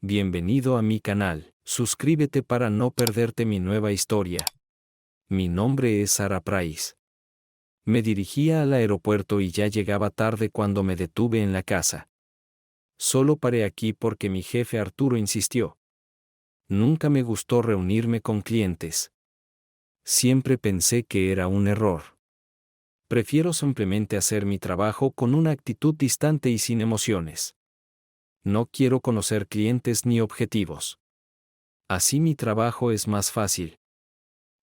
Bienvenido a mi canal. Suscríbete para no perderte mi nueva historia. Mi nombre es Sarah Price. Me dirigía al aeropuerto y ya llegaba tarde cuando me detuve en la casa. Solo paré aquí porque mi jefe Arturo insistió. Nunca me gustó reunirme con clientes. Siempre pensé que era un error. Prefiero simplemente hacer mi trabajo con una actitud distante y sin emociones. No quiero conocer clientes ni objetivos. Así mi trabajo es más fácil.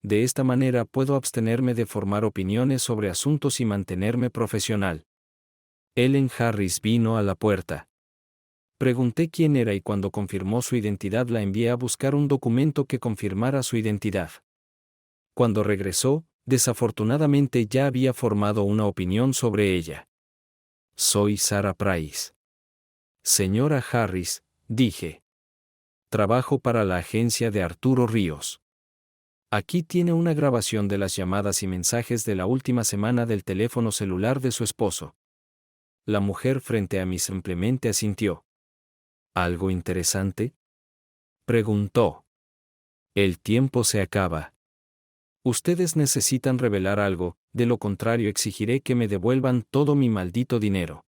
De esta manera puedo abstenerme de formar opiniones sobre asuntos y mantenerme profesional. Ellen Harris vino a la puerta. Pregunté quién era y cuando confirmó su identidad la envié a buscar un documento que confirmara su identidad. Cuando regresó, desafortunadamente ya había formado una opinión sobre ella. Soy Sarah Price. Señora Harris, dije. Trabajo para la agencia de Arturo Ríos. Aquí tiene una grabación de las llamadas y mensajes de la última semana del teléfono celular de su esposo. La mujer frente a mí simplemente asintió. ¿Algo interesante?, preguntó. El tiempo se acaba. Ustedes necesitan revelar algo, de lo contrario exigiré que me devuelvan todo mi maldito dinero.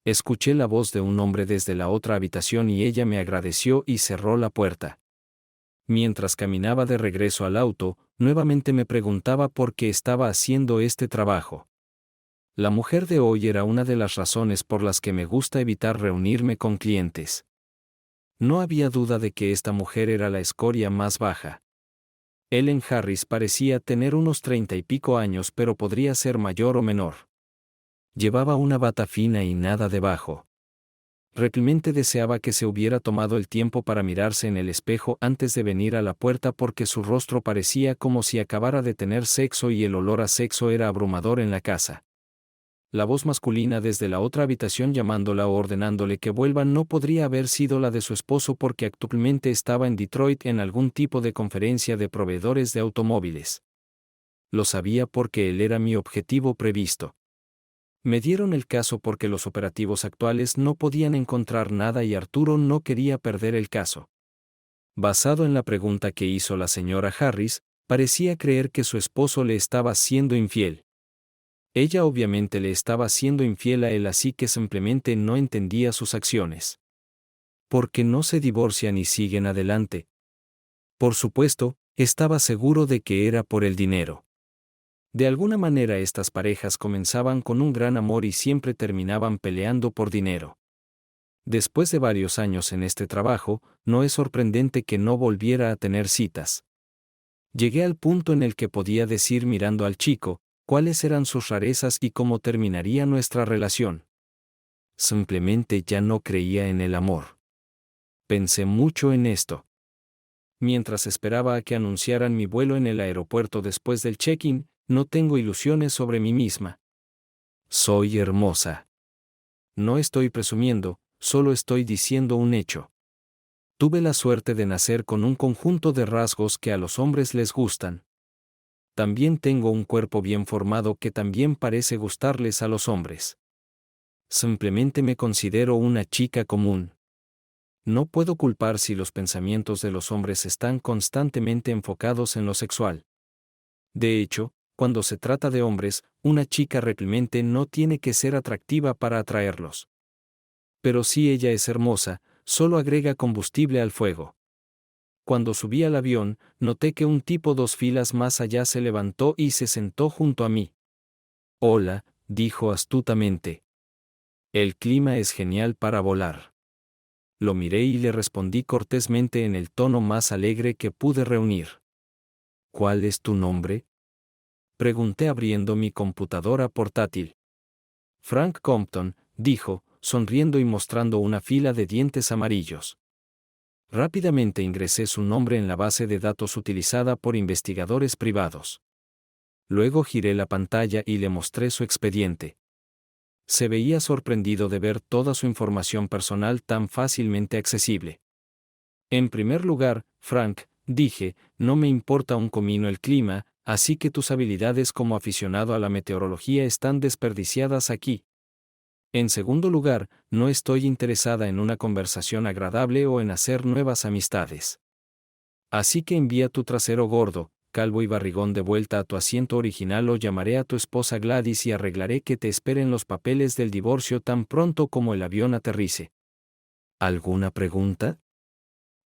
Escuché la voz de un hombre desde la otra habitación y ella me agradeció y cerró la puerta. Mientras caminaba de regreso al auto, nuevamente me preguntaba por qué estaba haciendo este trabajo. La mujer de hoy era una de las razones por las que me gusta evitar reunirme con clientes. No había duda de que esta mujer era la escoria más baja. Ellen Harris parecía tener unos 30 y pico años, pero podría ser mayor o menor. Llevaba una bata fina y nada debajo. Realmente deseaba que se hubiera tomado el tiempo para mirarse en el espejo antes de venir a la puerta porque su rostro parecía como si acabara de tener sexo y el olor a sexo era abrumador en la casa. La voz masculina desde la otra habitación llamándola o ordenándole que vuelva no podría haber sido la de su esposo porque actualmente estaba en Detroit en algún tipo de conferencia de proveedores de automóviles. Lo sabía porque él era mi objetivo previsto. Me dieron el caso porque los operativos actuales no podían encontrar nada y Arturo no quería perder el caso. Basado en la pregunta que hizo la señora Harris, parecía creer que su esposo le estaba siendo infiel. Ella obviamente le estaba siendo infiel a él, así que simplemente no entendía sus acciones. ¿Por qué no se divorcian y siguen adelante? Por supuesto, estaba seguro de que era por el dinero. De alguna manera estas parejas comenzaban con un gran amor y siempre terminaban peleando por dinero. Después de varios años en este trabajo, no es sorprendente que no volviera a tener citas. Llegué al punto en el que podía decir mirando al chico, cuáles eran sus rarezas y cómo terminaría nuestra relación. Simplemente ya no creía en el amor. Pensé mucho en esto. Mientras esperaba a que anunciaran mi vuelo en el aeropuerto después del check-in, no tengo ilusiones sobre mí misma. Soy hermosa. No estoy presumiendo, solo estoy diciendo un hecho. Tuve la suerte de nacer con un conjunto de rasgos que a los hombres les gustan. También tengo un cuerpo bien formado que también parece gustarles a los hombres. Simplemente me considero una chica común. No puedo culpar si los pensamientos de los hombres están constantemente enfocados en lo sexual. De hecho, cuando se trata de hombres, una chica realmente no tiene que ser atractiva para atraerlos. Pero si ella es hermosa, solo agrega combustible al fuego. Cuando subí al avión, noté que un tipo 2 filas más allá se levantó y se sentó junto a mí. Hola, dijo astutamente. El clima es genial para volar. Lo miré y le respondí cortésmente en el tono más alegre que pude reunir. ¿Cuál es tu nombre?, pregunté abriendo mi computadora portátil. Frank Compton, dijo, sonriendo y mostrando una fila de dientes amarillos. Rápidamente ingresé su nombre en la base de datos utilizada por investigadores privados. Luego giré la pantalla y le mostré su expediente. Se veía sorprendido de ver toda su información personal tan fácilmente accesible. En primer lugar, Frank, dije, no me importa un comino el clima, así que tus habilidades como aficionado a la meteorología están desperdiciadas aquí. En segundo lugar, no estoy interesada en una conversación agradable o en hacer nuevas amistades. Así que envía tu trasero gordo, calvo y barrigón de vuelta a tu asiento original o llamaré a tu esposa Gladys y arreglaré que te esperen los papeles del divorcio tan pronto como el avión aterrice. ¿Alguna pregunta?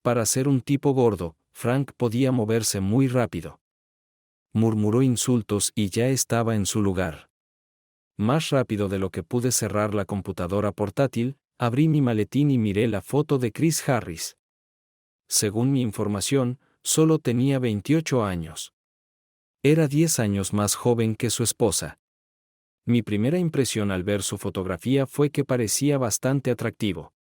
Para ser un tipo gordo, Frank podía moverse muy rápido. Murmuró insultos y ya estaba en su lugar. Más rápido de lo que pude cerrar la computadora portátil, abrí mi maletín y miré la foto de Chris Harris. Según mi información, solo tenía 28 años. Era 10 años más joven que su esposa. Mi primera impresión al ver su fotografía fue que parecía bastante atractivo.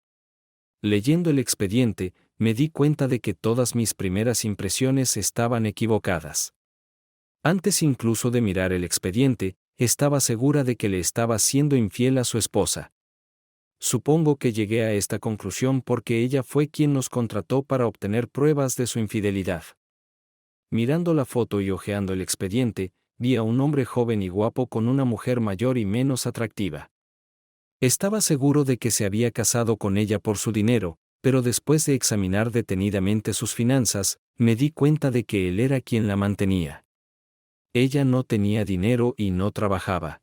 Leyendo el expediente, me di cuenta de que todas mis primeras impresiones estaban equivocadas. Antes incluso de mirar el expediente, estaba segura de que le estaba siendo infiel a su esposa. Supongo que llegué a esta conclusión porque ella fue quien nos contrató para obtener pruebas de su infidelidad. Mirando la foto y hojeando el expediente, vi a un hombre joven y guapo con una mujer mayor y menos atractiva. Estaba seguro de que se había casado con ella por su dinero, pero después de examinar detenidamente sus finanzas, me di cuenta de que él era quien la mantenía. Ella no tenía dinero y no trabajaba.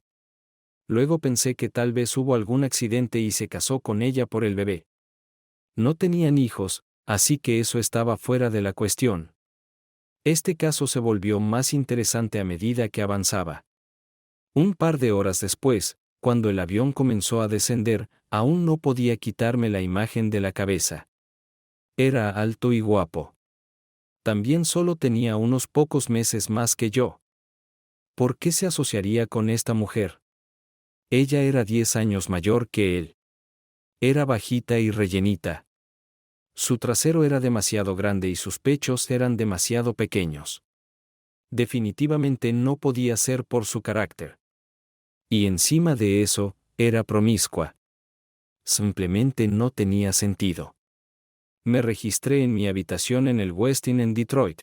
Luego pensé que tal vez hubo algún accidente y se casó con ella por el bebé. No tenían hijos, así que eso estaba fuera de la cuestión. Este caso se volvió más interesante a medida que avanzaba. Un par de horas después, cuando el avión comenzó a descender, aún no podía quitarme la imagen de la cabeza. Era alto y guapo. También solo tenía unos pocos meses más que yo. ¿Por qué se asociaría con esta mujer? Ella era 10 años mayor que él. Era bajita y rellenita. Su trasero era demasiado grande y sus pechos eran demasiado pequeños. Definitivamente no podía ser por su carácter. Y encima de eso, era promiscua. Simplemente no tenía sentido. Me registré en mi habitación en el Westin en Detroit.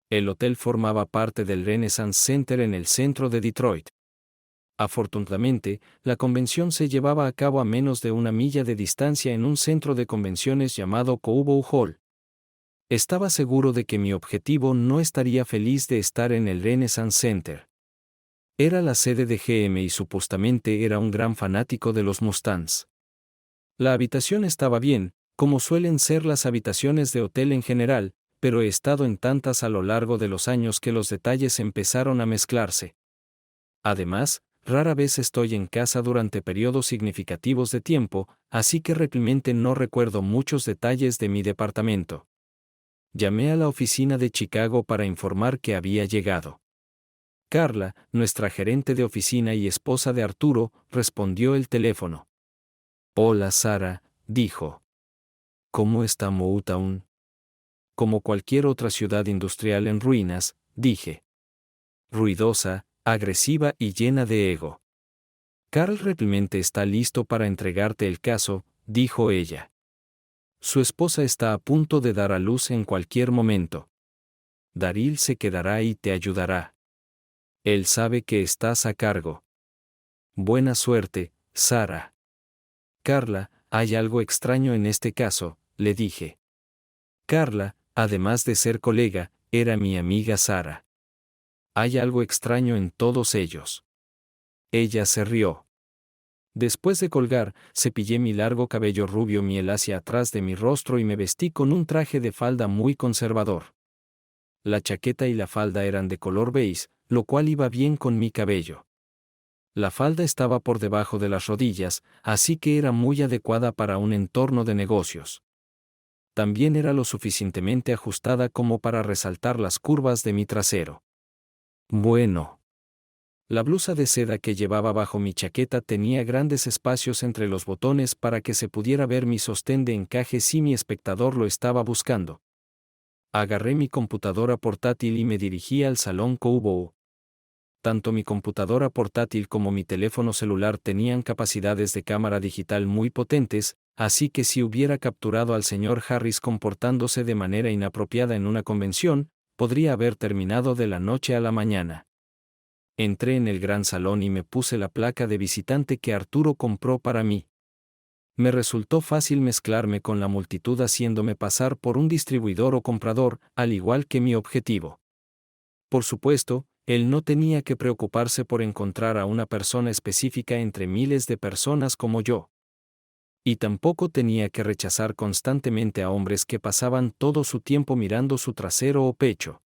El hotel formaba parte del Renaissance Center en el centro de Detroit. Afortunadamente, la convención se llevaba a cabo a menos de 1 milla de distancia en un centro de convenciones llamado Cobo Hall. Estaba seguro de que mi objetivo no estaría feliz de estar en el Renaissance Center. Era la sede de GM y supuestamente era un gran fanático de los Mustangs. La habitación estaba bien, como suelen ser las habitaciones de hotel en general, pero he estado en tantas a lo largo de los años que los detalles empezaron a mezclarse. Además, rara vez estoy en casa durante periodos significativos de tiempo, así que realmente no recuerdo muchos detalles de mi departamento. Llamé a la oficina de Chicago para informar que había llegado. Carla, nuestra gerente de oficina y esposa de Arturo, respondió el teléfono. Hola Sara, dijo. ¿Cómo está Motown? Como cualquier otra ciudad industrial en ruinas, dije. Ruidosa, agresiva y llena de ego. Carl realmente está listo para entregarte el caso, dijo ella. Su esposa está a punto de dar a luz en cualquier momento. Daryl se quedará y te ayudará. Él sabe que estás a cargo. Buena suerte, Sara. Carla, hay algo extraño en este caso, le dije. Carla, además de ser colega, era mi amiga Sara. Hay algo extraño en todos ellos. Ella se rió. Después de colgar, cepillé mi largo cabello rubio miel hacia atrás de mi rostro y me vestí con un traje de falda muy conservador. La chaqueta y la falda eran de color beige, lo cual iba bien con mi cabello. La falda estaba por debajo de las rodillas, así que era muy adecuada para un entorno de negocios. También era lo suficientemente ajustada como para resaltar las curvas de mi trasero. Bueno. La blusa de seda que llevaba bajo mi chaqueta tenía grandes espacios entre los botones para que se pudiera ver mi sostén de encaje si mi espectador lo estaba buscando. Agarré mi computadora portátil y me dirigí al salón Cobo. Tanto mi computadora portátil como mi teléfono celular tenían capacidades de cámara digital muy potentes, así que si hubiera capturado al señor Harris comportándose de manera inapropiada en una convención, podría haber terminado de la noche a la mañana. Entré en el gran salón y me puse la placa de visitante que Arturo compró para mí. Me resultó fácil mezclarme con la multitud haciéndome pasar por un distribuidor o comprador, al igual que mi objetivo. Por supuesto, él no tenía que preocuparse por encontrar a una persona específica entre miles de personas como yo. Y tampoco tenía que rechazar constantemente a hombres que pasaban todo su tiempo mirando su trasero o pecho.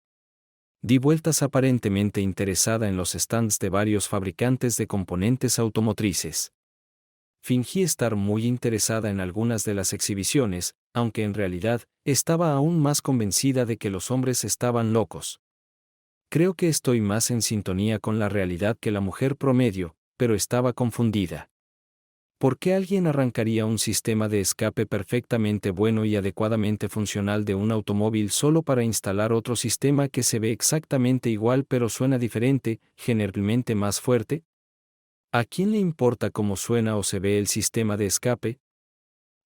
Di vueltas aparentemente interesada en los stands de varios fabricantes de componentes automotrices. Fingí estar muy interesada en algunas de las exhibiciones, aunque en realidad estaba aún más convencida de que los hombres estaban locos. Creo que estoy más en sintonía con la realidad que la mujer promedio, pero estaba confundida. ¿Por qué alguien arrancaría un sistema de escape perfectamente bueno y adecuadamente funcional de un automóvil solo para instalar otro sistema que se ve exactamente igual pero suena diferente, generalmente más fuerte? ¿A quién le importa cómo suena o se ve el sistema de escape?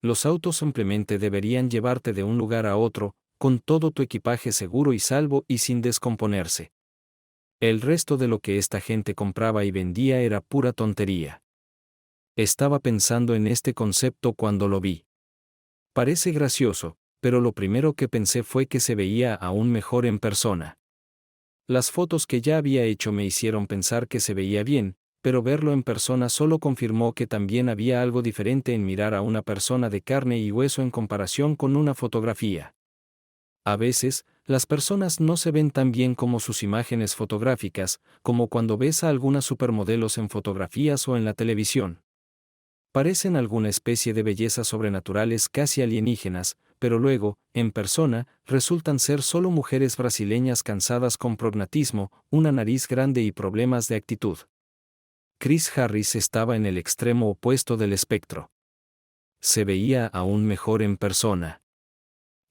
Los autos simplemente deberían llevarte de un lugar a otro, con todo tu equipaje seguro y salvo y sin descomponerse. El resto de lo que esta gente compraba y vendía era pura tontería. Estaba pensando en este concepto cuando lo vi. Parece gracioso, pero lo primero que pensé fue que se veía aún mejor en persona. Las fotos que ya había hecho me hicieron pensar que se veía bien, pero verlo en persona solo confirmó que también había algo diferente en mirar a una persona de carne y hueso en comparación con una fotografía. A veces, las personas no se ven tan bien como sus imágenes fotográficas, como cuando ves a algunas supermodelos en fotografías o en la televisión. Parecen alguna especie de bellezas sobrenaturales casi alienígenas, pero luego, en persona, resultan ser solo mujeres brasileñas cansadas con prognatismo, una nariz grande y problemas de actitud. Chris Harris estaba en el extremo opuesto del espectro. Se veía aún mejor en persona.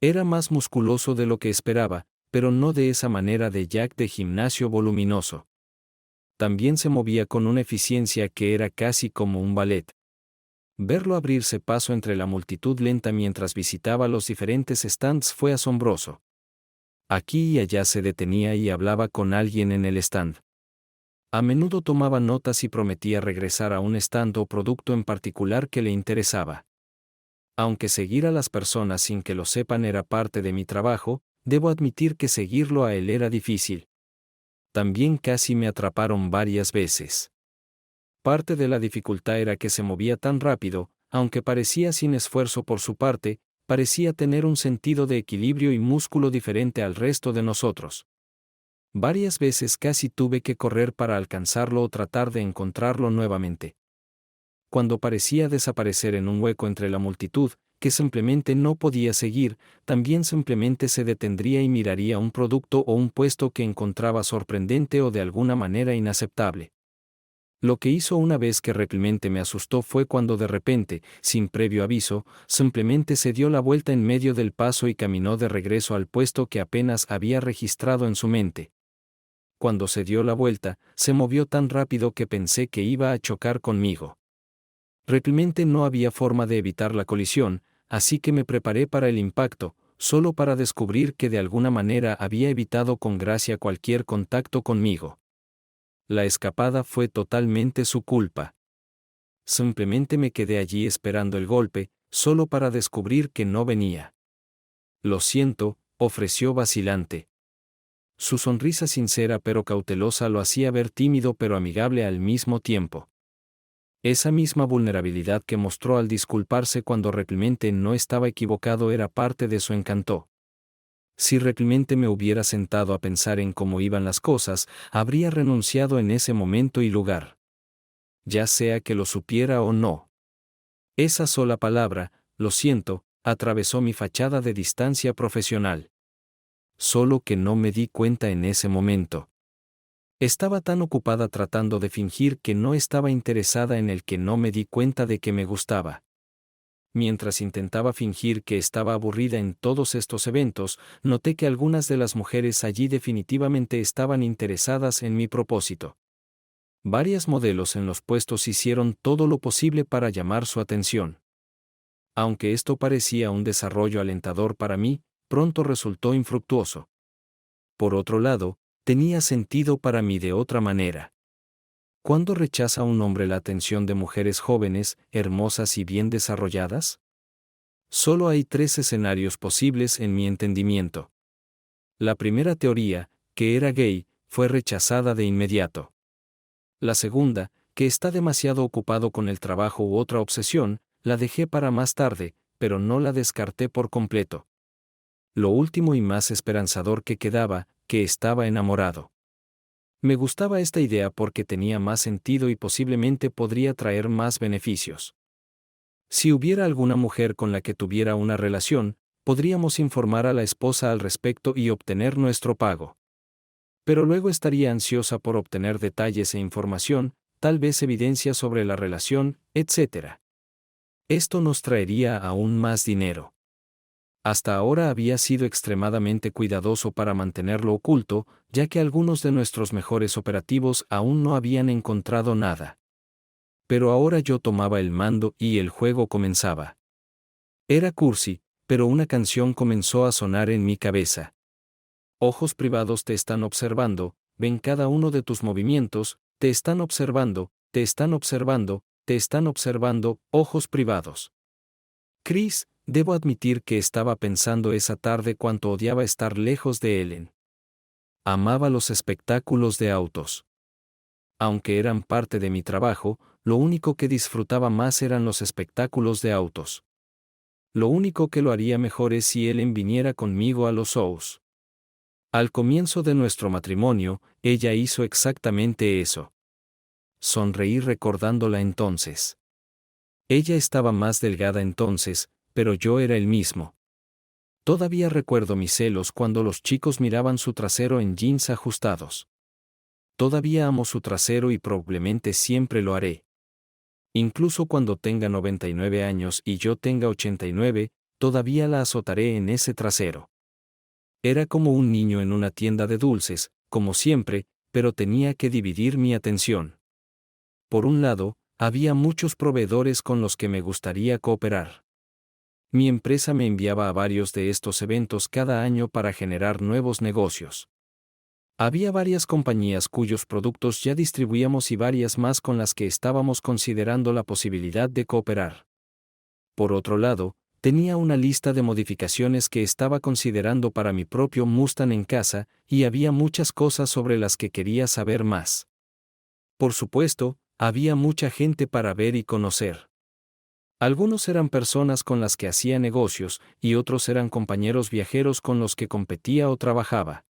Era más musculoso de lo que esperaba, pero no de esa manera de Jack de gimnasio voluminoso. También se movía con una eficiencia que era casi como un ballet. Verlo abrirse paso entre la multitud lenta mientras visitaba los diferentes stands fue asombroso. Aquí y allá se detenía y hablaba con alguien en el stand. A menudo tomaba notas y prometía regresar a un stand o producto en particular que le interesaba. Aunque seguir a las personas sin que lo sepan era parte de mi trabajo, debo admitir que seguirlo a él era difícil. También casi me atraparon varias veces. Parte de la dificultad era que se movía tan rápido, aunque parecía sin esfuerzo por su parte, parecía tener un sentido de equilibrio y músculo diferente al resto de nosotros. Varias veces casi tuve que correr para alcanzarlo o tratar de encontrarlo nuevamente. Cuando parecía desaparecer en un hueco entre la multitud, que simplemente no podía seguir, también simplemente se detendría y miraría un producto o un puesto que encontraba sorprendente o de alguna manera inaceptable. Lo que hizo una vez que realmente me asustó fue cuando de repente, sin previo aviso, simplemente se dio la vuelta en medio del paso y caminó de regreso al puesto que apenas había registrado en su mente. Cuando se dio la vuelta, se movió tan rápido que pensé que iba a chocar conmigo. Realmente no había forma de evitar la colisión, así que me preparé para el impacto, solo para descubrir que de alguna manera había evitado con gracia cualquier contacto conmigo. La escapada fue totalmente su culpa. Simplemente me quedé allí esperando el golpe, solo para descubrir que no venía. Lo siento, ofreció vacilante. Su sonrisa sincera pero cautelosa lo hacía ver tímido pero amigable al mismo tiempo. Esa misma vulnerabilidad que mostró al disculparse cuando realmente no estaba equivocado era parte de su encanto. Si realmente me hubiera sentado a pensar en cómo iban las cosas, habría renunciado en ese momento y lugar. Ya sea que lo supiera o no. Esa sola palabra, lo siento, atravesó mi fachada de distancia profesional. Solo que no me di cuenta en ese momento. Estaba tan ocupada tratando de fingir que no estaba interesada en el que no me di cuenta de que me gustaba. Mientras intentaba fingir que estaba aburrida en todos estos eventos, noté que algunas de las mujeres allí definitivamente estaban interesadas en mi propósito. Varias modelos en los puestos hicieron todo lo posible para llamar su atención. Aunque esto parecía un desarrollo alentador para mí, pronto resultó infructuoso. Por otro lado, tenía sentido para mí de otra manera. ¿Cuándo rechaza un hombre la atención de mujeres jóvenes, hermosas y bien desarrolladas? Solo hay tres escenarios posibles en mi entendimiento. La primera teoría, que era gay, fue rechazada de inmediato. La segunda, que está demasiado ocupado con el trabajo u otra obsesión, la dejé para más tarde, pero no la descarté por completo. Lo último y más esperanzador que quedaba, que estaba enamorado. Me gustaba esta idea porque tenía más sentido y posiblemente podría traer más beneficios. Si hubiera alguna mujer con la que tuviera una relación, podríamos informar a la esposa al respecto y obtener nuestro pago. Pero luego estaría ansiosa por obtener detalles e información, tal vez evidencia sobre la relación, etc. Esto nos traería aún más dinero. Hasta ahora había sido extremadamente cuidadoso para mantenerlo oculto, ya que algunos de nuestros mejores operativos aún no habían encontrado nada. Pero ahora yo tomaba el mando y el juego comenzaba. Era cursi, pero una canción comenzó a sonar en mi cabeza. Ojos privados te están observando, ven cada uno de tus movimientos, te están observando, te están observando, te están observando, ojos privados. Chris, debo admitir que estaba pensando esa tarde cuánto odiaba estar lejos de Ellen. Amaba los espectáculos de autos. Aunque eran parte de mi trabajo, lo único que disfrutaba más eran los espectáculos de autos. Lo único que lo haría mejor es si Ellen viniera conmigo a los shows. Al comienzo de nuestro matrimonio, ella hizo exactamente eso. Sonreí recordándola entonces. Ella estaba más delgada entonces, pero yo era el mismo. Todavía recuerdo mis celos cuando los chicos miraban su trasero en jeans ajustados. Todavía amo su trasero y probablemente siempre lo haré. Incluso cuando tenga 99 años y yo tenga 89, todavía la azotaré en ese trasero. Era como un niño en una tienda de dulces, como siempre, pero tenía que dividir mi atención. Por un lado, había muchos proveedores con los que me gustaría cooperar. Mi empresa me enviaba a varios de estos eventos cada año para generar nuevos negocios. Había varias compañías cuyos productos ya distribuíamos y varias más con las que estábamos considerando la posibilidad de cooperar. Por otro lado, tenía una lista de modificaciones que estaba considerando para mi propio Mustang en casa, y había muchas cosas sobre las que quería saber más. Por supuesto, había mucha gente para ver y conocer. Algunos eran personas con las que hacía negocios, y otros eran compañeros viajeros con los que competía o trabajaba.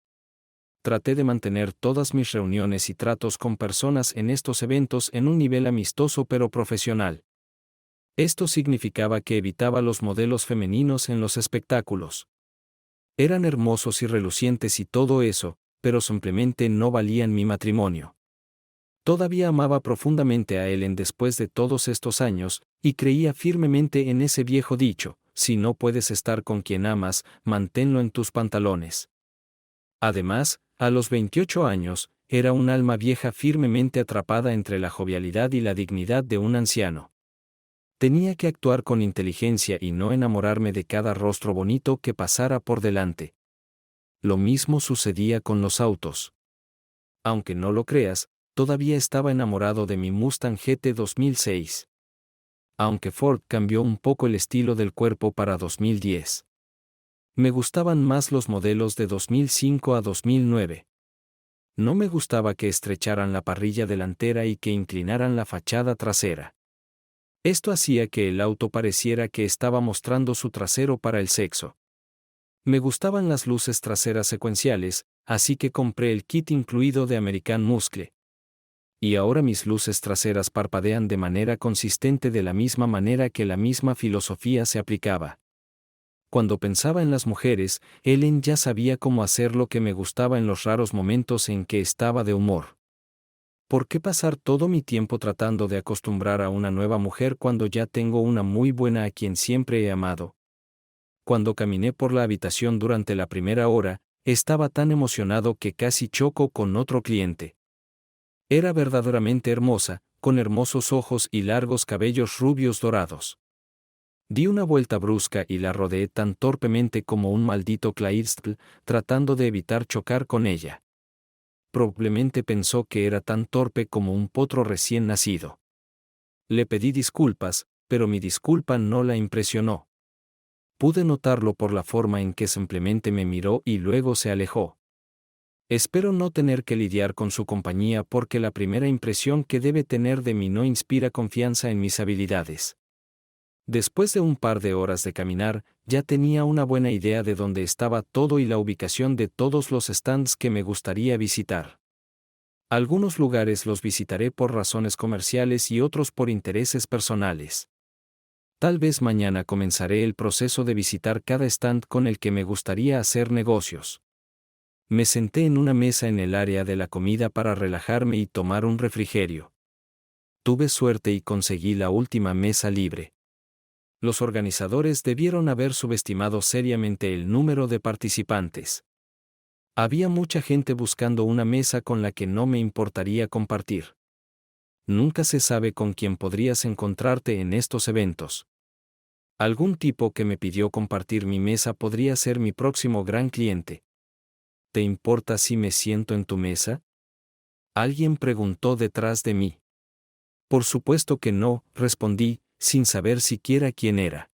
Traté de mantener todas mis reuniones y tratos con personas en estos eventos en un nivel amistoso pero profesional. Esto significaba que evitaba los modelos femeninos en los espectáculos. Eran hermosos y relucientes y todo eso, pero simplemente no valían mi matrimonio. Todavía amaba profundamente a Ellen después de todos estos años, y creía firmemente en ese viejo dicho: si no puedes estar con quien amas, manténlo en tus pantalones. Además, a los 28 años, era un alma vieja firmemente atrapada entre la jovialidad y la dignidad de un anciano. Tenía que actuar con inteligencia y no enamorarme de cada rostro bonito que pasara por delante. Lo mismo sucedía con los autos. Aunque no lo creas, todavía estaba enamorado de mi Mustang GT 2006. Aunque Ford cambió un poco el estilo del cuerpo para 2010. Me gustaban más los modelos de 2005 a 2009. No me gustaba que estrecharan la parrilla delantera y que inclinaran la fachada trasera. Esto hacía que el auto pareciera que estaba mostrando su trasero para el sexo. Me gustaban las luces traseras secuenciales, así que compré el kit incluido de American Muscle. Y ahora mis luces traseras parpadean de manera consistente de la misma manera que la misma filosofía se aplicaba. Cuando pensaba en las mujeres, Ellen ya sabía cómo hacer lo que me gustaba en los raros momentos en que estaba de humor. ¿Por qué pasar todo mi tiempo tratando de acostumbrar a una nueva mujer cuando ya tengo una muy buena a quien siempre he amado? Cuando caminé por la habitación durante la primera hora, estaba tan emocionado que casi choco con otro cliente. Era verdaderamente hermosa, con hermosos ojos y largos cabellos rubios dorados. Di una vuelta brusca y la rodeé tan torpemente como un maldito Clydesdale, tratando de evitar chocar con ella. Probablemente pensó que era tan torpe como un potro recién nacido. Le pedí disculpas, pero mi disculpa no la impresionó. Pude notarlo por la forma en que simplemente me miró y luego se alejó. Espero no tener que lidiar con su compañía porque la primera impresión que debe tener de mí no inspira confianza en mis habilidades. Después de un par de horas de caminar, ya tenía una buena idea de dónde estaba todo y la ubicación de todos los stands que me gustaría visitar. Algunos lugares los visitaré por razones comerciales y otros por intereses personales. Tal vez mañana comenzaré el proceso de visitar cada stand con el que me gustaría hacer negocios. Me senté en una mesa en el área de la comida para relajarme y tomar un refrigerio. Tuve suerte y conseguí la última mesa libre. Los organizadores debieron haber subestimado seriamente el número de participantes. Había mucha gente buscando una mesa con la que no me importaría compartir. Nunca se sabe con quién podrías encontrarte en estos eventos. Algún tipo que me pidió compartir mi mesa podría ser mi próximo gran cliente. ¿Te importa si me siento en tu mesa? Alguien preguntó detrás de mí. Por supuesto que no, respondí, sin saber siquiera quién era.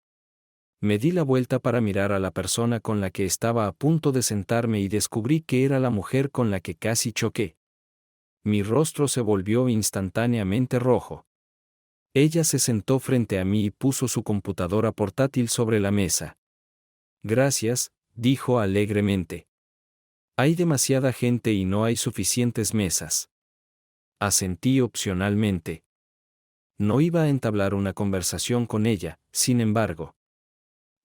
Me di la vuelta para mirar a la persona con la que estaba a punto de sentarme y descubrí que era la mujer con la que casi choqué. Mi rostro se volvió instantáneamente rojo. Ella se sentó frente a mí y puso su computadora portátil sobre la mesa. Gracias, dijo alegremente. Hay demasiada gente y no hay suficientes mesas. Asentí opcionalmente. No iba a entablar una conversación con ella, sin embargo.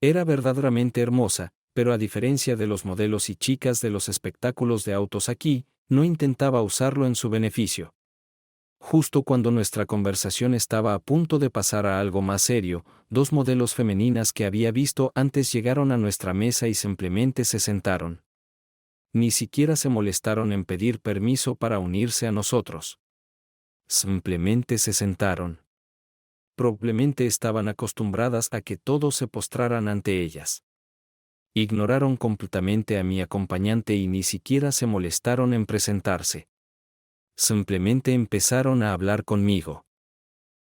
Era verdaderamente hermosa, pero a diferencia de los modelos y chicas de los espectáculos de autos aquí, no intentaba usarlo en su beneficio. Justo cuando nuestra conversación estaba a punto de pasar a algo más serio, dos modelos femeninas que había visto antes llegaron a nuestra mesa y simplemente se sentaron. Ni siquiera se molestaron en pedir permiso para unirse a nosotros. Simplemente se sentaron. Probablemente estaban acostumbradas a que todos se postraran ante ellas. Ignoraron completamente a mi acompañante y ni siquiera se molestaron en presentarse. Simplemente empezaron a hablar conmigo.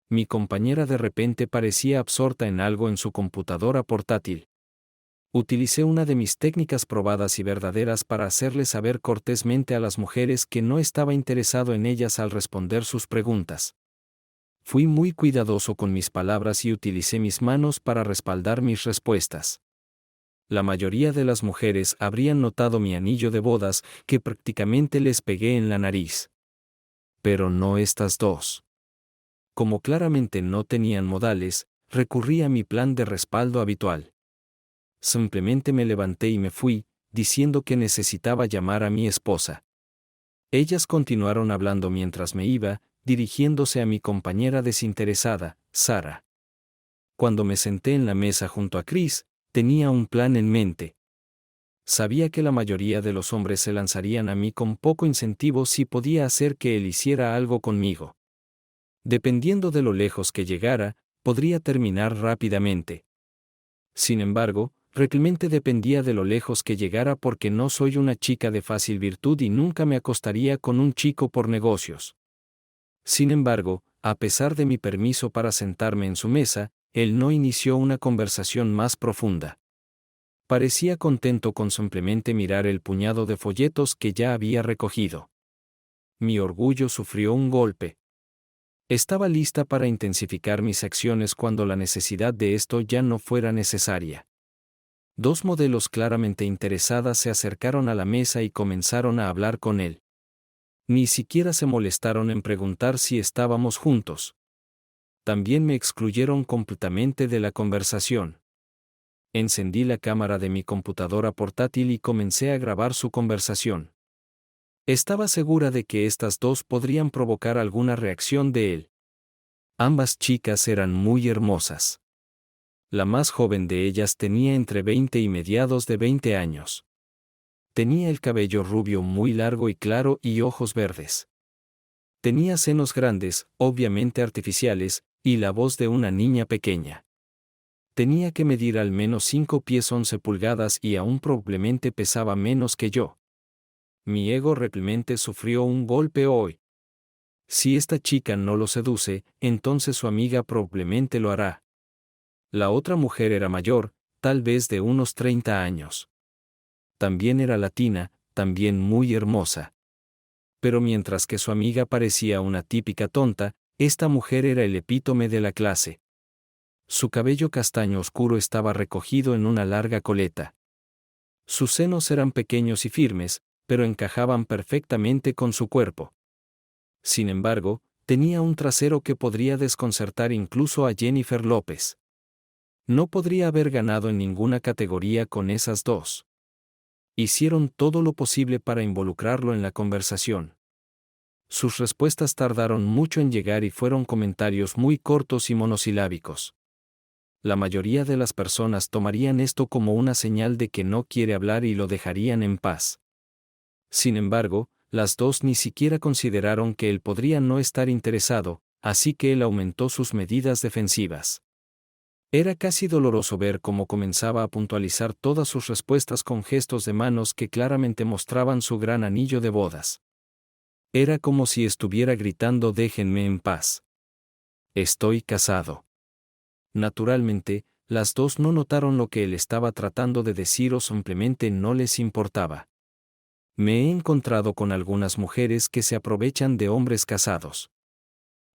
Mi compañera de repente parecía absorta en algo en su computadora portátil. Utilicé una de mis técnicas probadas y verdaderas para hacerle saber cortésmente a las mujeres que no estaba interesado en ellas al responder sus preguntas. Fui muy cuidadoso con mis palabras y utilicé mis manos para respaldar mis respuestas. La mayoría de las mujeres habrían notado mi anillo de bodas, que prácticamente les pegué en la nariz. Pero no estas dos. Como claramente no tenían modales, recurrí a mi plan de respaldo habitual. Simplemente me levanté y me fui, diciendo que necesitaba llamar a mi esposa. Ellas continuaron hablando mientras me iba, dirigiéndose a mi compañera desinteresada, Sara. Cuando me senté en la mesa junto a Chris, tenía un plan en mente. Sabía que la mayoría de los hombres se lanzarían a mí con poco incentivo si podía hacer que él hiciera algo conmigo. Dependiendo de lo lejos que llegara, podría terminar rápidamente. Sin embargo, realmente dependía de lo lejos que llegara porque no soy una chica de fácil virtud y nunca me acostaría con un chico por negocios. Sin embargo, a pesar de mi permiso para sentarme en su mesa, él no inició una conversación más profunda. Parecía contento con simplemente mirar el puñado de folletos que ya había recogido. Mi orgullo sufrió un golpe. Estaba lista para intensificar mis acciones cuando la necesidad de esto ya no fuera necesaria. Dos modelos claramente interesadas se acercaron a la mesa y comenzaron a hablar con él. Ni siquiera se molestaron en preguntar si estábamos juntos. También me excluyeron completamente de la conversación. Encendí la cámara de mi computadora portátil y comencé a grabar su conversación. Estaba segura de que estas dos podrían provocar alguna reacción de él. Ambas chicas eran muy hermosas. La más joven de ellas tenía entre 20 y mediados de 20 años. Tenía el cabello rubio muy largo y claro y ojos verdes. Tenía senos grandes, obviamente artificiales, y la voz de una niña pequeña. Tenía que medir al menos 5 pies 11 pulgadas y aún probablemente pesaba menos que yo. mi ego realmente sufrió un golpe hoy. Si esta chica no lo seduce, entonces su amiga probablemente lo hará. La otra mujer era mayor, tal vez de unos 30 años. También era latina, también muy hermosa. Pero mientras que su amiga parecía una típica tonta, esta mujer era el epítome de la clase. Su cabello castaño oscuro estaba recogido en una larga coleta. Sus senos eran pequeños y firmes, pero encajaban perfectamente con su cuerpo. Sin embargo, tenía un trasero que podría desconcertar incluso a Jennifer López. No podría haber ganado en ninguna categoría con esas dos. Hicieron todo lo posible para involucrarlo en la conversación. Sus respuestas tardaron mucho en llegar y fueron comentarios muy cortos y monosilábicos. La mayoría de las personas tomarían esto como una señal de que no quiere hablar y lo dejarían en paz. Sin embargo, las dos ni siquiera consideraron que él podría no estar interesado, así que él aumentó sus medidas defensivas. Era casi doloroso ver cómo comenzaba a puntualizar todas sus respuestas con gestos de manos que claramente mostraban su gran anillo de bodas. Era como si estuviera gritando «déjenme en paz. Estoy casado». Naturalmente, las dos no notaron lo que él estaba tratando de decir o simplemente no les importaba. Me he encontrado con algunas mujeres que se aprovechan de hombres casados.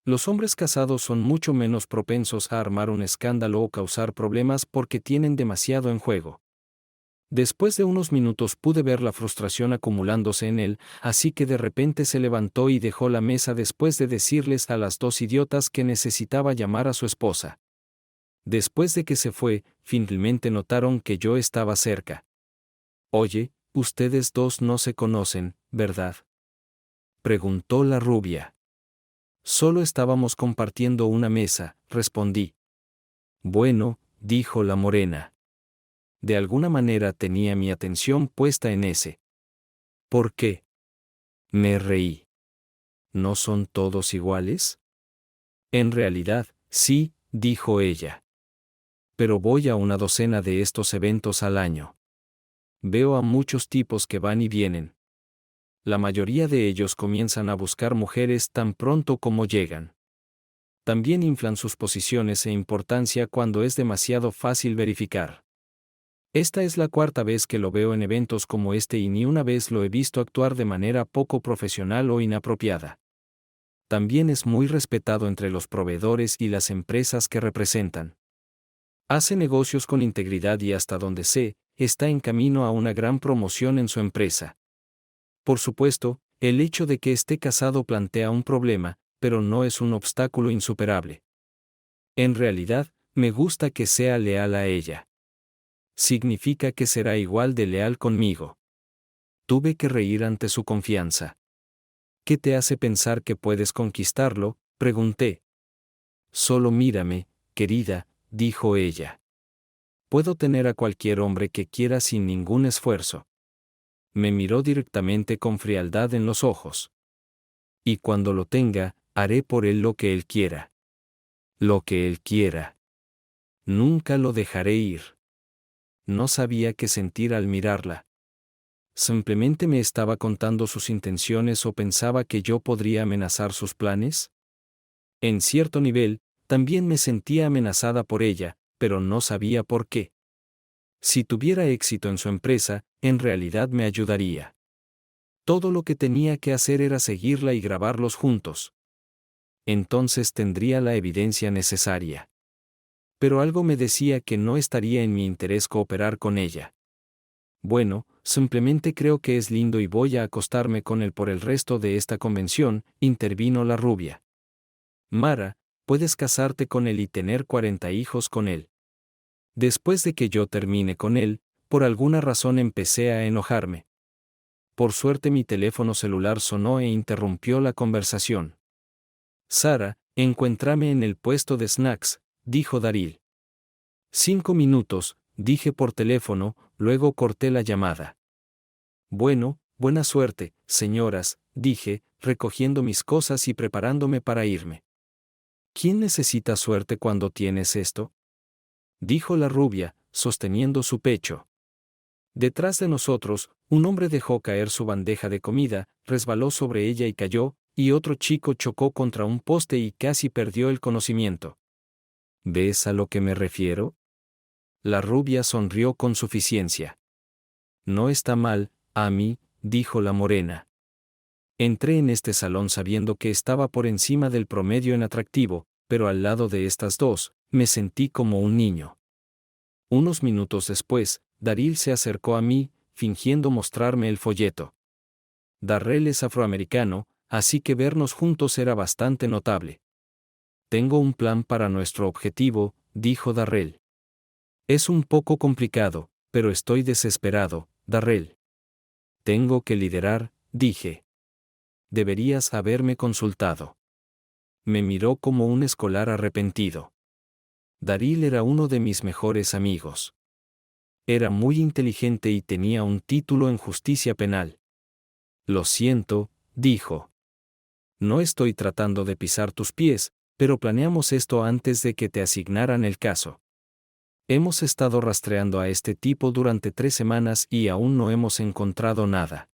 Los hombres casados son mucho menos propensos a armar un escándalo o causar problemas porque tienen demasiado en juego. Después de unos minutos pude ver la frustración acumulándose en él, así que de repente se levantó y dejó la mesa después de decirles a las dos idiotas que necesitaba llamar a su esposa. Después de que se fue, finalmente notaron que yo estaba cerca. «Oye, ustedes dos no se conocen, ¿verdad?», preguntó la rubia. «Solo estábamos compartiendo una mesa», respondí. «Bueno», dijo la morena. De alguna manera tenía mi atención puesta en ese. «¿Por qué?». Me reí. ¿No son todos iguales? En realidad, sí, dijo ella. Pero voy a una docena de estos eventos al año. Veo a muchos tipos que van y vienen. La mayoría de ellos comienzan a buscar mujeres tan pronto como llegan. También inflan sus posiciones e importancia cuando es demasiado fácil verificar. Esta es la cuarta vez que lo veo en eventos como este y ni una vez lo he visto actuar de manera poco profesional o inapropiada. También es muy respetado entre los proveedores y las empresas que representan. Hace negocios con integridad y hasta donde sé, está en camino a una gran promoción en su empresa. Por supuesto, el hecho de que esté casado plantea un problema, pero no es un obstáculo insuperable. En realidad, me gusta que sea leal a ella. Significa que será igual de leal conmigo. Tuve que reír ante su confianza. ¿Qué te hace pensar que puedes conquistarlo?, pregunté. Solo mírame, querida, dijo ella. Puedo tener a cualquier hombre que quiera sin ningún esfuerzo. Me miró directamente con frialdad en los ojos. Y cuando lo tenga, haré por él lo que él quiera. Lo que él quiera. Nunca lo dejaré ir. No sabía qué sentir al mirarla. ¿Simplemente me estaba contando sus intenciones o pensaba que yo podría amenazar sus planes? En cierto nivel, también me sentía amenazada por ella, pero no sabía por qué. Si tuviera éxito en su empresa, en realidad me ayudaría. Todo lo que tenía que hacer era seguirla y grabarlos juntos. Entonces tendría la evidencia necesaria. Pero algo me decía que no estaría en mi interés cooperar con ella. Bueno, simplemente creo que es lindo y voy a acostarme con él por el resto de esta convención, intervino la rubia. Mara, puedes casarte con él y tener 40 hijos con él. Después de que yo termine con él, por alguna razón empecé a enojarme. Por suerte mi teléfono celular sonó e interrumpió la conversación. Sara, encuéntrame en el puesto de snacks, dijo Daryl. 5 minutos, dije por teléfono, luego corté la llamada. Bueno, buena suerte, señoras, dije, recogiendo mis cosas y preparándome para irme. ¿Quién necesita suerte cuando tienes esto?, dijo la rubia, sosteniendo su pecho. Detrás de nosotros, un hombre dejó caer su bandeja de comida, resbaló sobre ella y cayó, y otro chico chocó contra un poste y casi perdió el conocimiento. ¿Ves a lo que me refiero? La rubia sonrió con suficiencia. No está mal, Amy, dijo la morena. Entré en este salón sabiendo que estaba por encima del promedio en atractivo, pero al lado de estas dos, me sentí como un niño. Unos minutos después, Daryl se acercó a mí, fingiendo mostrarme el folleto. Darrell es afroamericano, así que vernos juntos era bastante notable. Tengo un plan para nuestro objetivo, dijo Darrell. Es un poco complicado, pero estoy desesperado, Darrell. Tengo que liderar, dije. Deberías haberme consultado. Me miró como un escolar arrepentido. Daryl era uno de mis mejores amigos. Era muy inteligente y tenía un título en justicia penal. Lo siento, dijo. No estoy tratando de pisar tus pies, pero planeamos esto antes de que te asignaran el caso. Hemos estado rastreando a este tipo durante 3 semanas y aún no hemos encontrado nada.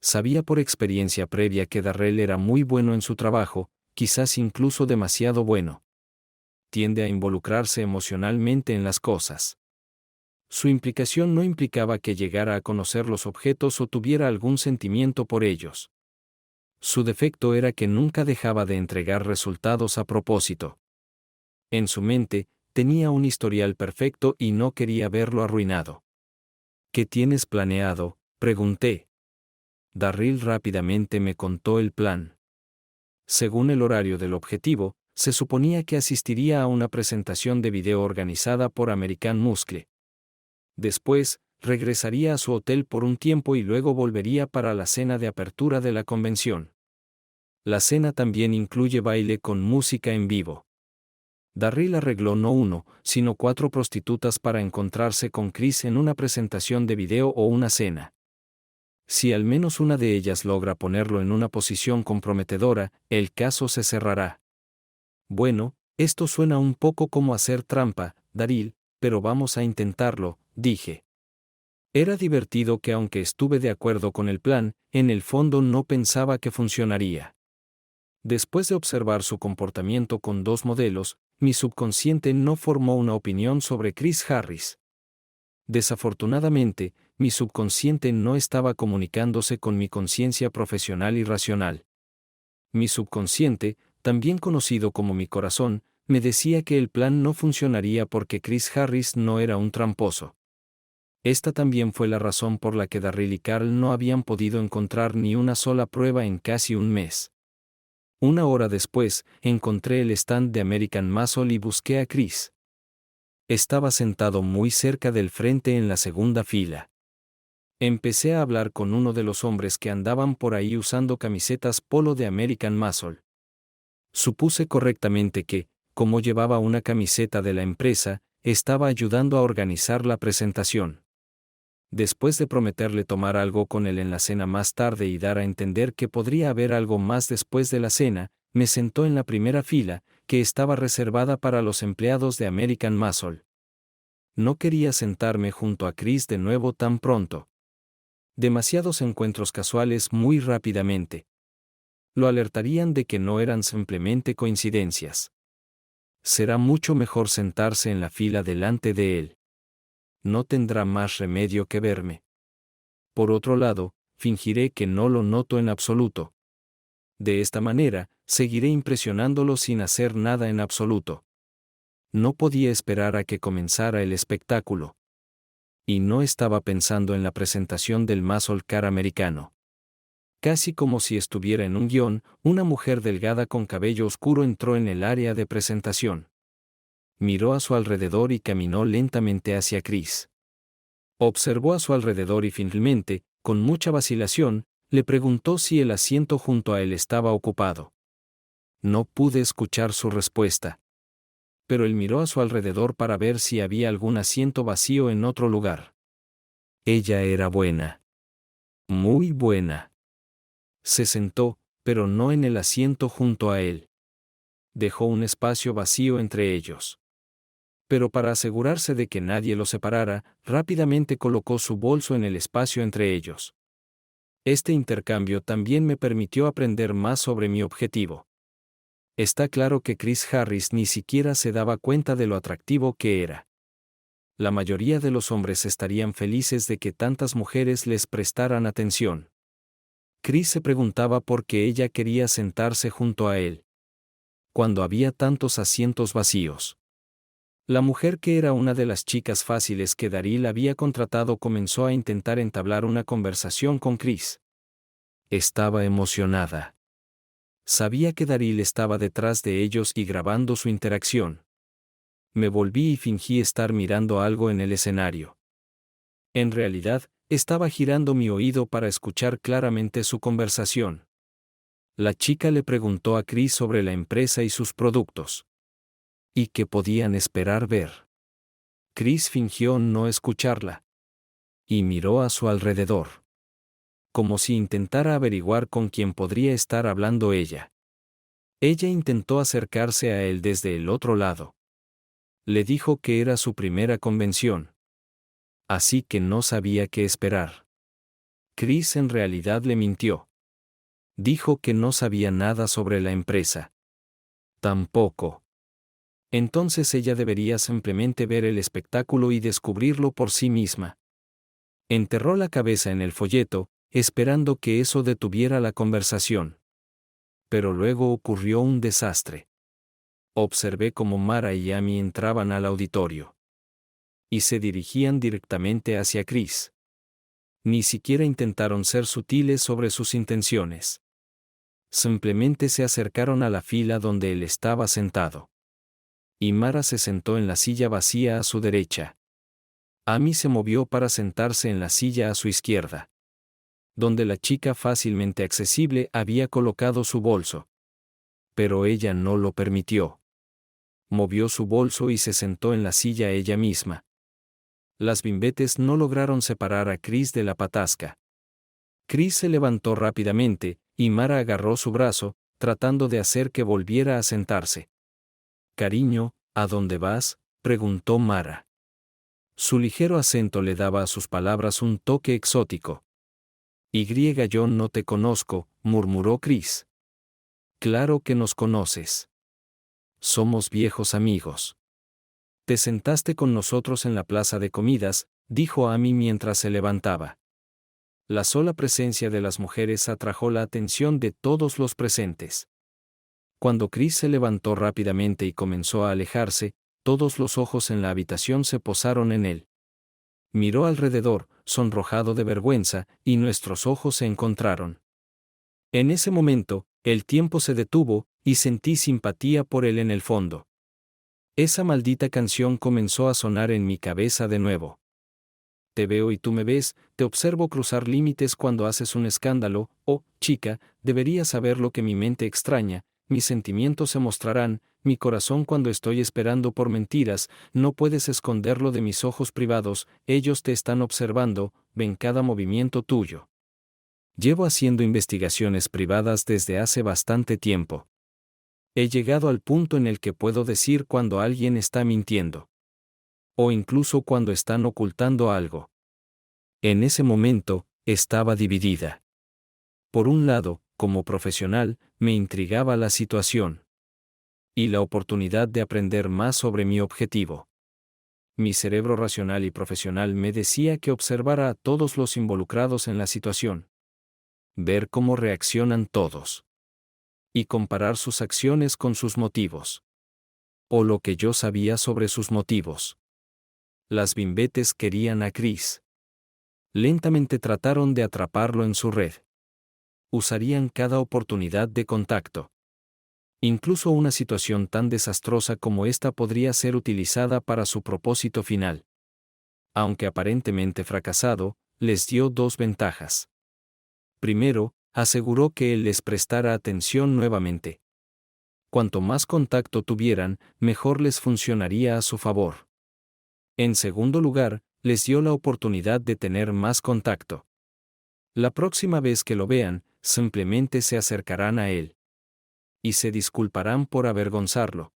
Sabía por experiencia previa que Darrell era muy bueno en su trabajo, quizás incluso demasiado bueno. Tiende a involucrarse emocionalmente en las cosas. Su implicación no implicaba que llegara a conocer los objetos o tuviera algún sentimiento por ellos. Su defecto era que nunca dejaba de entregar resultados a propósito. En su mente, tenía un historial perfecto y no quería verlo arruinado. ¿Qué tienes planeado?, pregunté. Darryl rápidamente me contó el plan. Según el horario del objetivo, se suponía que asistiría a una presentación de video organizada por American Muscle. Después, regresaría a su hotel por un tiempo y luego volvería para la cena de apertura de la convención. La cena también incluye baile con música en vivo. Darryl arregló no 1, sino 4 prostitutas para encontrarse con Chris en una presentación de video o una cena. Si al menos una de ellas logra ponerlo en una posición comprometedora, el caso se cerrará. Bueno, esto suena un poco como hacer trampa, Darryl, pero vamos a intentarlo, dije. Era divertido que aunque estuve de acuerdo con el plan, en el fondo no pensaba que funcionaría. Después de observar su comportamiento con 2 modelos, mi subconsciente no formó una opinión sobre Chris Harris. Desafortunadamente, mi subconsciente no estaba comunicándose con mi conciencia profesional y racional. Mi subconsciente, también conocido como mi corazón, me decía que el plan no funcionaría porque Chris Harris no era un tramposo. Esta también fue la razón por la que Darryl y Carl no habían podido encontrar ni una sola prueba en casi un mes. 1 hora después, encontré el stand de American Muscle y busqué a Chris. Estaba sentado muy cerca del frente en la segunda fila. Empecé a hablar con uno de los hombres que andaban por ahí usando camisetas polo de American Muscle. Supuse correctamente que, como llevaba una camiseta de la empresa, estaba ayudando a organizar la presentación. Después de prometerle tomar algo con él en la cena más tarde y dar a entender que podría haber algo más después de la cena, me sentó en la primera fila, que estaba reservada para los empleados de American Muscle. No quería sentarme junto a Chris de nuevo tan pronto. Demasiados encuentros casuales muy rápidamente. Lo alertarían de que no eran simplemente coincidencias. Será mucho mejor sentarse en la fila delante de él. No tendrá más remedio que verme. Por otro lado, fingiré que no lo noto en absoluto. De esta manera, seguiré impresionándolo sin hacer nada en absoluto. No podía esperar a que comenzara el espectáculo. Y no estaba pensando en la presentación del muscle car americano. Casi como si estuviera en un guión, una mujer delgada con cabello oscuro entró en el área de presentación. Miró a su alrededor y caminó lentamente hacia Chris. Observó a su alrededor y finalmente, con mucha vacilación, le preguntó si el asiento junto a él estaba ocupado. No pude escuchar su respuesta. Pero él miró a su alrededor para ver si había algún asiento vacío en otro lugar. Ella era buena. Muy buena. Se sentó, pero no en el asiento junto a él. Dejó un espacio vacío entre ellos. Pero para asegurarse de que nadie los separara, rápidamente colocó su bolso en el espacio entre ellos. Este intercambio también me permitió aprender más sobre mi objetivo. Está claro que Chris Harris ni siquiera se daba cuenta de lo atractivo que era. La mayoría de los hombres estarían felices de que tantas mujeres les prestaran atención. Chris se preguntaba por qué ella quería sentarse junto a él, cuando había tantos asientos vacíos. La mujer, que era una de las chicas fáciles que Daryl había contratado, comenzó a intentar entablar una conversación con Chris. Estaba emocionada. Sabía que Daryl estaba detrás de ellos y grabando su interacción. Me volví y fingí estar mirando algo en el escenario. En realidad, estaba girando mi oído para escuchar claramente su conversación. La chica le preguntó a Chris sobre la empresa y sus productos. ¿Y qué podían esperar ver? Chris fingió no escucharla. Y miró a su alrededor, como si intentara averiguar con quién podría estar hablando ella. Ella intentó acercarse a él desde el otro lado. Le dijo que era su primera convención, así que no sabía qué esperar. Chris en realidad le mintió. Dijo que no sabía nada sobre la empresa. Tampoco. Entonces ella debería simplemente ver el espectáculo y descubrirlo por sí misma. Enterró la cabeza en el folleto, esperando que eso detuviera la conversación. Pero luego ocurrió un desastre. Observé cómo Mara y Amy entraban al auditorio. Y se dirigían directamente hacia Chris. Ni siquiera intentaron ser sutiles sobre sus intenciones. Simplemente se acercaron a la fila donde él estaba sentado. Y Mara se sentó en la silla vacía a su derecha. Amy se movió para sentarse en la silla a su izquierda, donde la chica fácilmente accesible había colocado su bolso. Pero ella no lo permitió. Movió su bolso y se sentó en la silla ella misma. Las bimbetes no lograron separar a Chris de la patasca. Chris se levantó rápidamente, y Mara agarró su brazo, tratando de hacer que volviera a sentarse. «Cariño, ¿a dónde vas?», preguntó Mara. Su ligero acento le daba a sus palabras un toque exótico. «Yo no te conozco», murmuró Chris. «Claro que nos conoces. Somos viejos amigos. Te sentaste con nosotros en la plaza de comidas», dijo Amy mientras se levantaba. La sola presencia de las mujeres atrajo la atención de todos los presentes. Cuando Chris se levantó rápidamente y comenzó a alejarse, todos los ojos en la habitación se posaron en él. Miró alrededor, sonrojado de vergüenza, y nuestros ojos se encontraron. En ese momento, el tiempo se detuvo, y sentí simpatía por él en el fondo. Esa maldita canción comenzó a sonar en mi cabeza de nuevo. Te veo y tú me ves, te observo cruzar límites cuando haces un escándalo, oh, chica, deberías saber lo que mi mente extraña, mis sentimientos se mostrarán, mi corazón cuando estoy esperando por mentiras, no puedes esconderlo de mis ojos privados, ellos te están observando, ven cada movimiento tuyo. Llevo haciendo investigaciones privadas desde hace bastante tiempo. He llegado al punto en el que puedo decir cuando alguien está mintiendo. O incluso cuando están ocultando algo. En ese momento, estaba dividida. Por un lado, como profesional, me intrigaba la situación. Y la oportunidad de aprender más sobre mi objetivo. Mi cerebro racional y profesional me decía que observara a todos los involucrados en la situación. Ver cómo reaccionan todos. Y comparar sus acciones con sus motivos. O lo que yo sabía sobre sus motivos. Las bimbetes querían a Chris. Lentamente trataron de atraparlo en su red. Usarían cada oportunidad de contacto. Incluso una situación tan desastrosa como esta podría ser utilizada para su propósito final. Aunque aparentemente fracasado, les dio dos ventajas. Primero, aseguró que él les prestara atención nuevamente. Cuanto más contacto tuvieran, mejor les funcionaría a su favor. En segundo lugar, les dio la oportunidad de tener más contacto. La próxima vez que lo vean, simplemente se acercarán a él. Y se disculparán por avergonzarlo.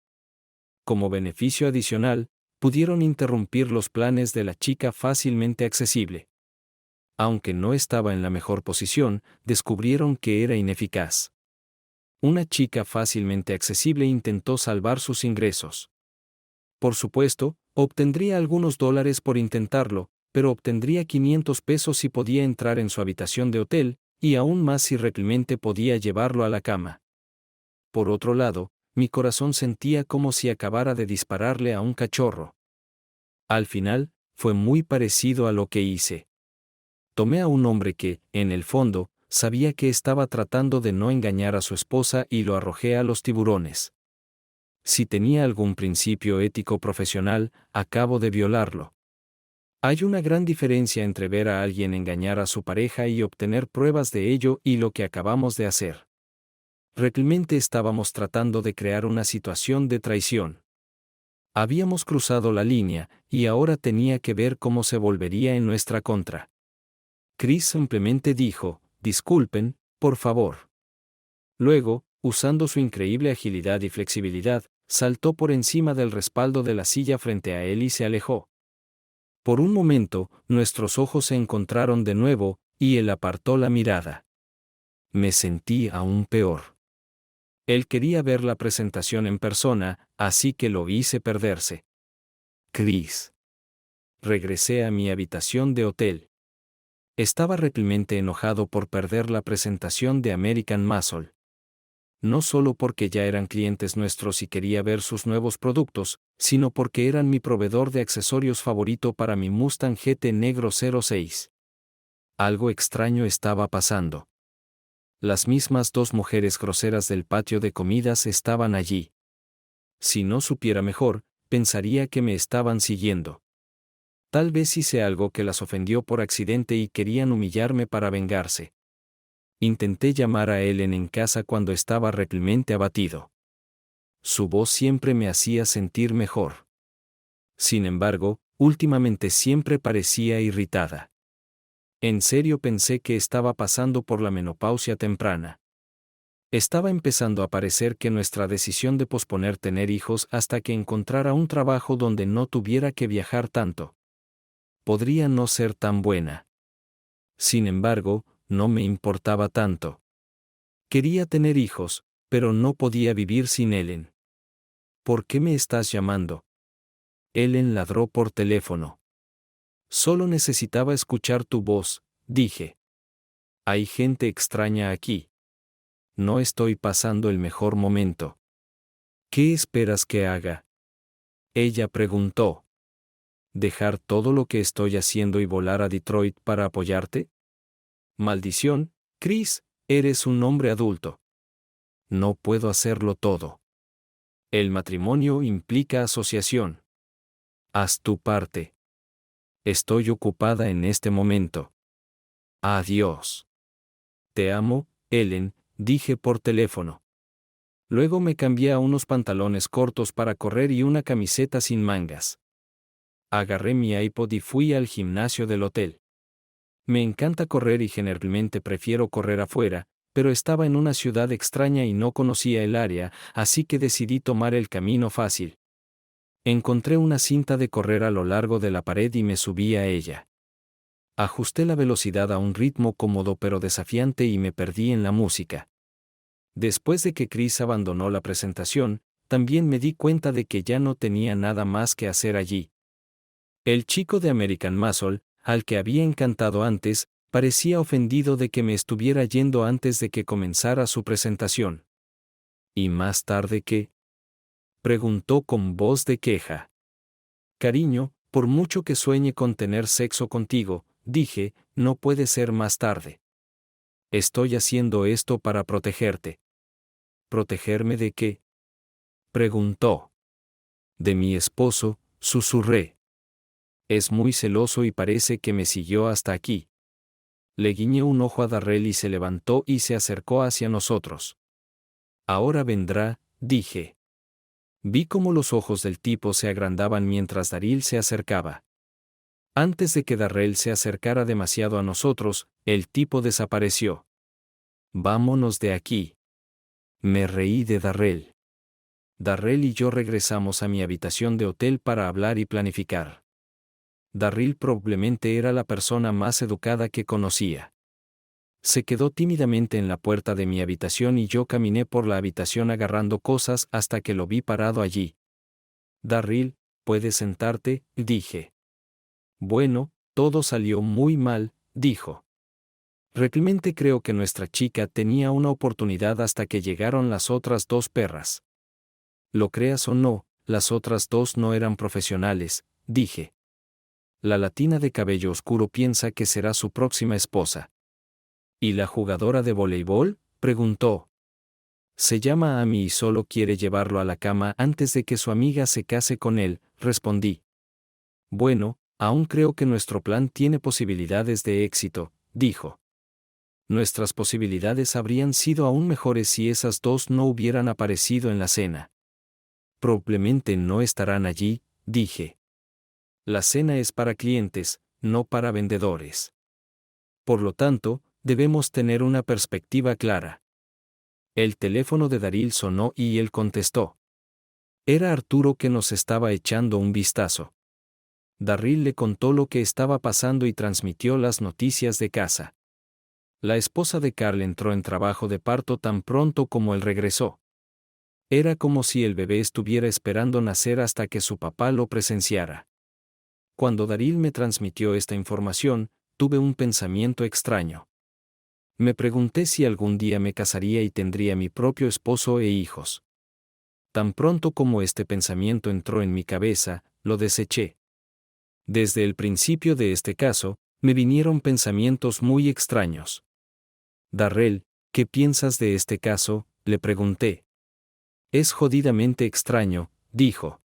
Como beneficio adicional, pudieron interrumpir los planes de la chica fácilmente accesible. Aunque no estaba en la mejor posición, descubrieron que era ineficaz. Una chica fácilmente accesible intentó salvar sus ingresos. Por supuesto, obtendría algunos dólares por intentarlo, pero obtendría 500 pesos si podía entrar en su habitación de hotel, y aún más si realmente podía llevarlo a la cama. Por otro lado, mi corazón sentía como si acabara de dispararle a un cachorro. Al final, fue muy parecido a lo que hice. Tomé a un hombre que, en el fondo, sabía que estaba tratando de no engañar a su esposa y lo arrojé a los tiburones. Si tenía algún principio ético profesional, acabo de violarlo. Hay una gran diferencia entre ver a alguien engañar a su pareja y obtener pruebas de ello y lo que acabamos de hacer. Realmente estábamos tratando de crear una situación de traición. Habíamos cruzado la línea, y ahora tenía que ver cómo se volvería en nuestra contra. Chris simplemente dijo, disculpen, por favor. Luego, usando su increíble agilidad y flexibilidad, saltó por encima del respaldo de la silla frente a él y se alejó. Por un momento, nuestros ojos se encontraron de nuevo, y él apartó la mirada. Me sentí aún peor. Él quería ver la presentación en persona, así que lo hice perderse. Chris. Regresé a mi habitación de hotel. Estaba realmente enojado por perder la presentación de American Muscle. No solo porque ya eran clientes nuestros y quería ver sus nuevos productos, sino porque eran mi proveedor de accesorios favorito para mi Mustang GT Negro 06. Algo extraño estaba pasando. Las mismas dos mujeres groseras del patio de comidas estaban allí. Si no supiera mejor, pensaría que me estaban siguiendo. Tal vez hice algo que las ofendió por accidente y querían humillarme para vengarse. Intenté llamar a Ellen en casa cuando estaba realmente abatido. Su voz siempre me hacía sentir mejor. Sin embargo, últimamente siempre parecía irritada. En serio pensé que estaba pasando por la menopausia temprana. Estaba empezando a parecer que nuestra decisión de posponer tener hijos hasta que encontrara un trabajo donde no tuviera que viajar tanto podría no ser tan buena. Sin embargo, no me importaba tanto. Quería tener hijos, pero no podía vivir sin Ellen. ¿Por qué me estás llamando? Ellen ladró por teléfono. Solo necesitaba escuchar tu voz, dije. Hay gente extraña aquí. No estoy pasando el mejor momento. ¿Qué esperas que haga? Ella preguntó. ¿Dejar todo lo que estoy haciendo y volar a Detroit para apoyarte? Maldición, Chris, eres un hombre adulto. No puedo hacerlo todo. El matrimonio implica asociación. Haz tu parte. Estoy ocupada en este momento. Adiós. Te amo, Ellen, dije por teléfono. Luego me cambié a unos pantalones cortos para correr y una camiseta sin mangas. Agarré mi iPod y fui al gimnasio del hotel. Me encanta correr y generalmente prefiero correr afuera, pero estaba en una ciudad extraña y no conocía el área, así que decidí tomar el camino fácil. Encontré una cinta de correr a lo largo de la pared y me subí a ella. Ajusté la velocidad a un ritmo cómodo pero desafiante y me perdí en la música. Después de que Chris abandonó la presentación, también me di cuenta de que ya no tenía nada más que hacer allí. El chico de American Muscle, al que había encantado antes, parecía ofendido de que me estuviera yendo antes de que comenzara su presentación. ¿Y más tarde qué? Preguntó con voz de queja. Cariño, por mucho que sueñe con tener sexo contigo, dije, no puede ser más tarde. Estoy haciendo esto para protegerte. ¿Protegerme de qué? Preguntó. De mi esposo, susurré. Es muy celoso y parece que me siguió hasta aquí. Le guiñé un ojo a Darrell y se levantó y se acercó hacia nosotros. Ahora vendrá, dije. Vi cómo los ojos del tipo se agrandaban mientras Darrell se acercaba. Antes de que Darrell se acercara demasiado a nosotros, el tipo desapareció. Vámonos de aquí. Me reí de Darrell. Darrell y yo regresamos a mi habitación de hotel para hablar y planificar. Darrell probablemente era la persona más educada que conocía. Se quedó tímidamente en la puerta de mi habitación y yo caminé por la habitación agarrando cosas hasta que lo vi parado allí. Darrell, ¿puedes sentarte?, dije. Bueno, todo salió muy mal, dijo. Realmente creo que nuestra chica tenía una oportunidad hasta que llegaron las otras dos perras. Lo creas o no, las otras dos no eran profesionales, dije. La latina de cabello oscuro piensa que será su próxima esposa. ¿Y la jugadora de voleibol?, preguntó. Se llama Amy y solo quiere llevarlo a la cama antes de que su amiga se case con él, respondí. Bueno, aún creo que nuestro plan tiene posibilidades de éxito, dijo. Nuestras posibilidades habrían sido aún mejores si esas dos no hubieran aparecido en la cena. Probablemente no estarán allí, dije. La cena es para clientes, no para vendedores. Por lo tanto, debemos tener una perspectiva clara. El teléfono de Darrell sonó y él contestó. Era Arturo que nos estaba echando un vistazo. Darrell le contó lo que estaba pasando y transmitió las noticias de casa. La esposa de Carl entró en trabajo de parto tan pronto como él regresó. Era como si el bebé estuviera esperando nacer hasta que su papá lo presenciara. Cuando Darrell me transmitió esta información, tuve un pensamiento extraño. Me pregunté si algún día me casaría y tendría mi propio esposo e hijos. Tan pronto como este pensamiento entró en mi cabeza, lo deseché. Desde el principio de este caso, me vinieron pensamientos muy extraños. Darrell, ¿qué piensas de este caso?, le pregunté. Es jodidamente extraño, dijo.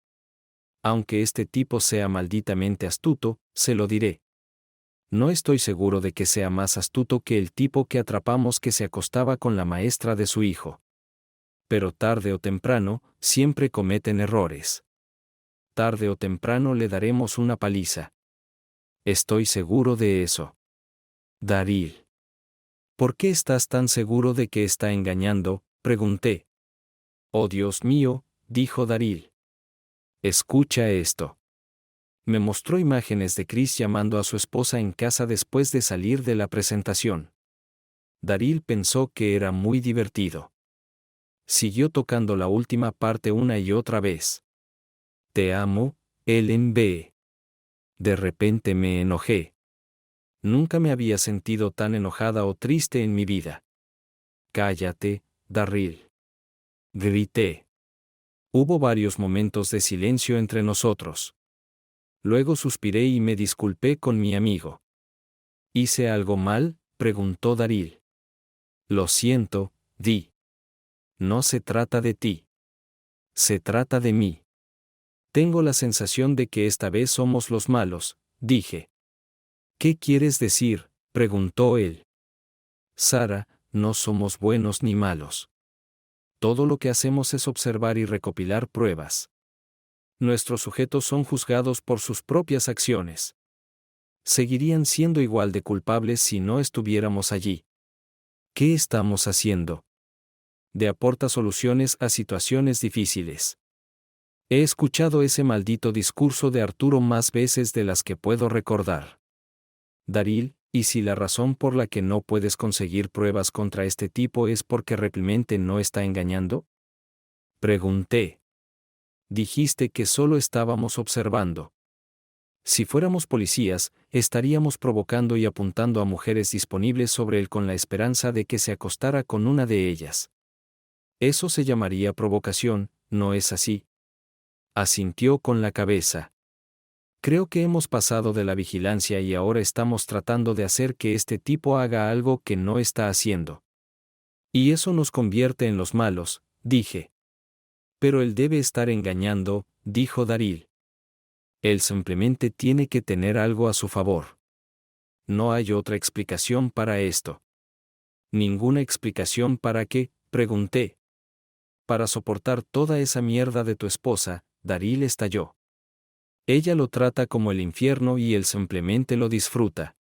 Aunque este tipo sea malditamente astuto, se lo diré. No estoy seguro de que sea más astuto que el tipo que atrapamos que se acostaba con la maestra de su hijo. Pero tarde o temprano, siempre cometen errores. Tarde o temprano le daremos una paliza. Estoy seguro de eso. Darrell. ¿Por qué estás tan seguro de que está engañando?, pregunté. Oh Dios mío, dijo Darrell. Escucha esto. Me mostró imágenes de Chris llamando a su esposa en casa después de salir de la presentación. Darrell pensó que era muy divertido. Siguió tocando la última parte una y otra vez. Te amo, Ellen B. De repente me enojé. Nunca me había sentido tan enojada o triste en mi vida. Cállate, Darrell. Grité. Hubo varios momentos de silencio entre nosotros. Luego suspiré y me disculpé con mi amigo. ¿Hice algo mal?, preguntó Darrell. Lo siento, Di. No se trata de ti. Se trata de mí. Tengo la sensación de que esta vez somos los malos, dije. ¿Qué quieres decir?, preguntó él. Sara, no somos buenos ni malos. Todo lo que hacemos es observar y recopilar pruebas. Nuestros sujetos son juzgados por sus propias acciones. Seguirían siendo igual de culpables si no estuviéramos allí. ¿Qué estamos haciendo? De aporta soluciones a situaciones difíciles. He escuchado ese maldito discurso de Arturo más veces de las que puedo recordar. Darrell, ¿y si la razón por la que no puedes conseguir pruebas contra este tipo es porque realmente no está engañando? Pregunté. Dijiste que solo estábamos observando. Si fuéramos policías, estaríamos provocando y apuntando a mujeres disponibles sobre él con la esperanza de que se acostara con una de ellas. Eso se llamaría provocación, ¿no es así? Asintió con la cabeza. Creo que hemos pasado de la vigilancia y ahora estamos tratando de hacer que este tipo haga algo que no está haciendo. Y eso nos convierte en los malos, dije. Pero él debe estar engañando, dijo Darrell. Él simplemente tiene que tener algo a su favor. No hay otra explicación para esto. ¿Ninguna explicación para qué?, pregunté. Para soportar toda esa mierda de tu esposa, Darrell estalló. Ella lo trata como el infierno y él simplemente lo disfruta.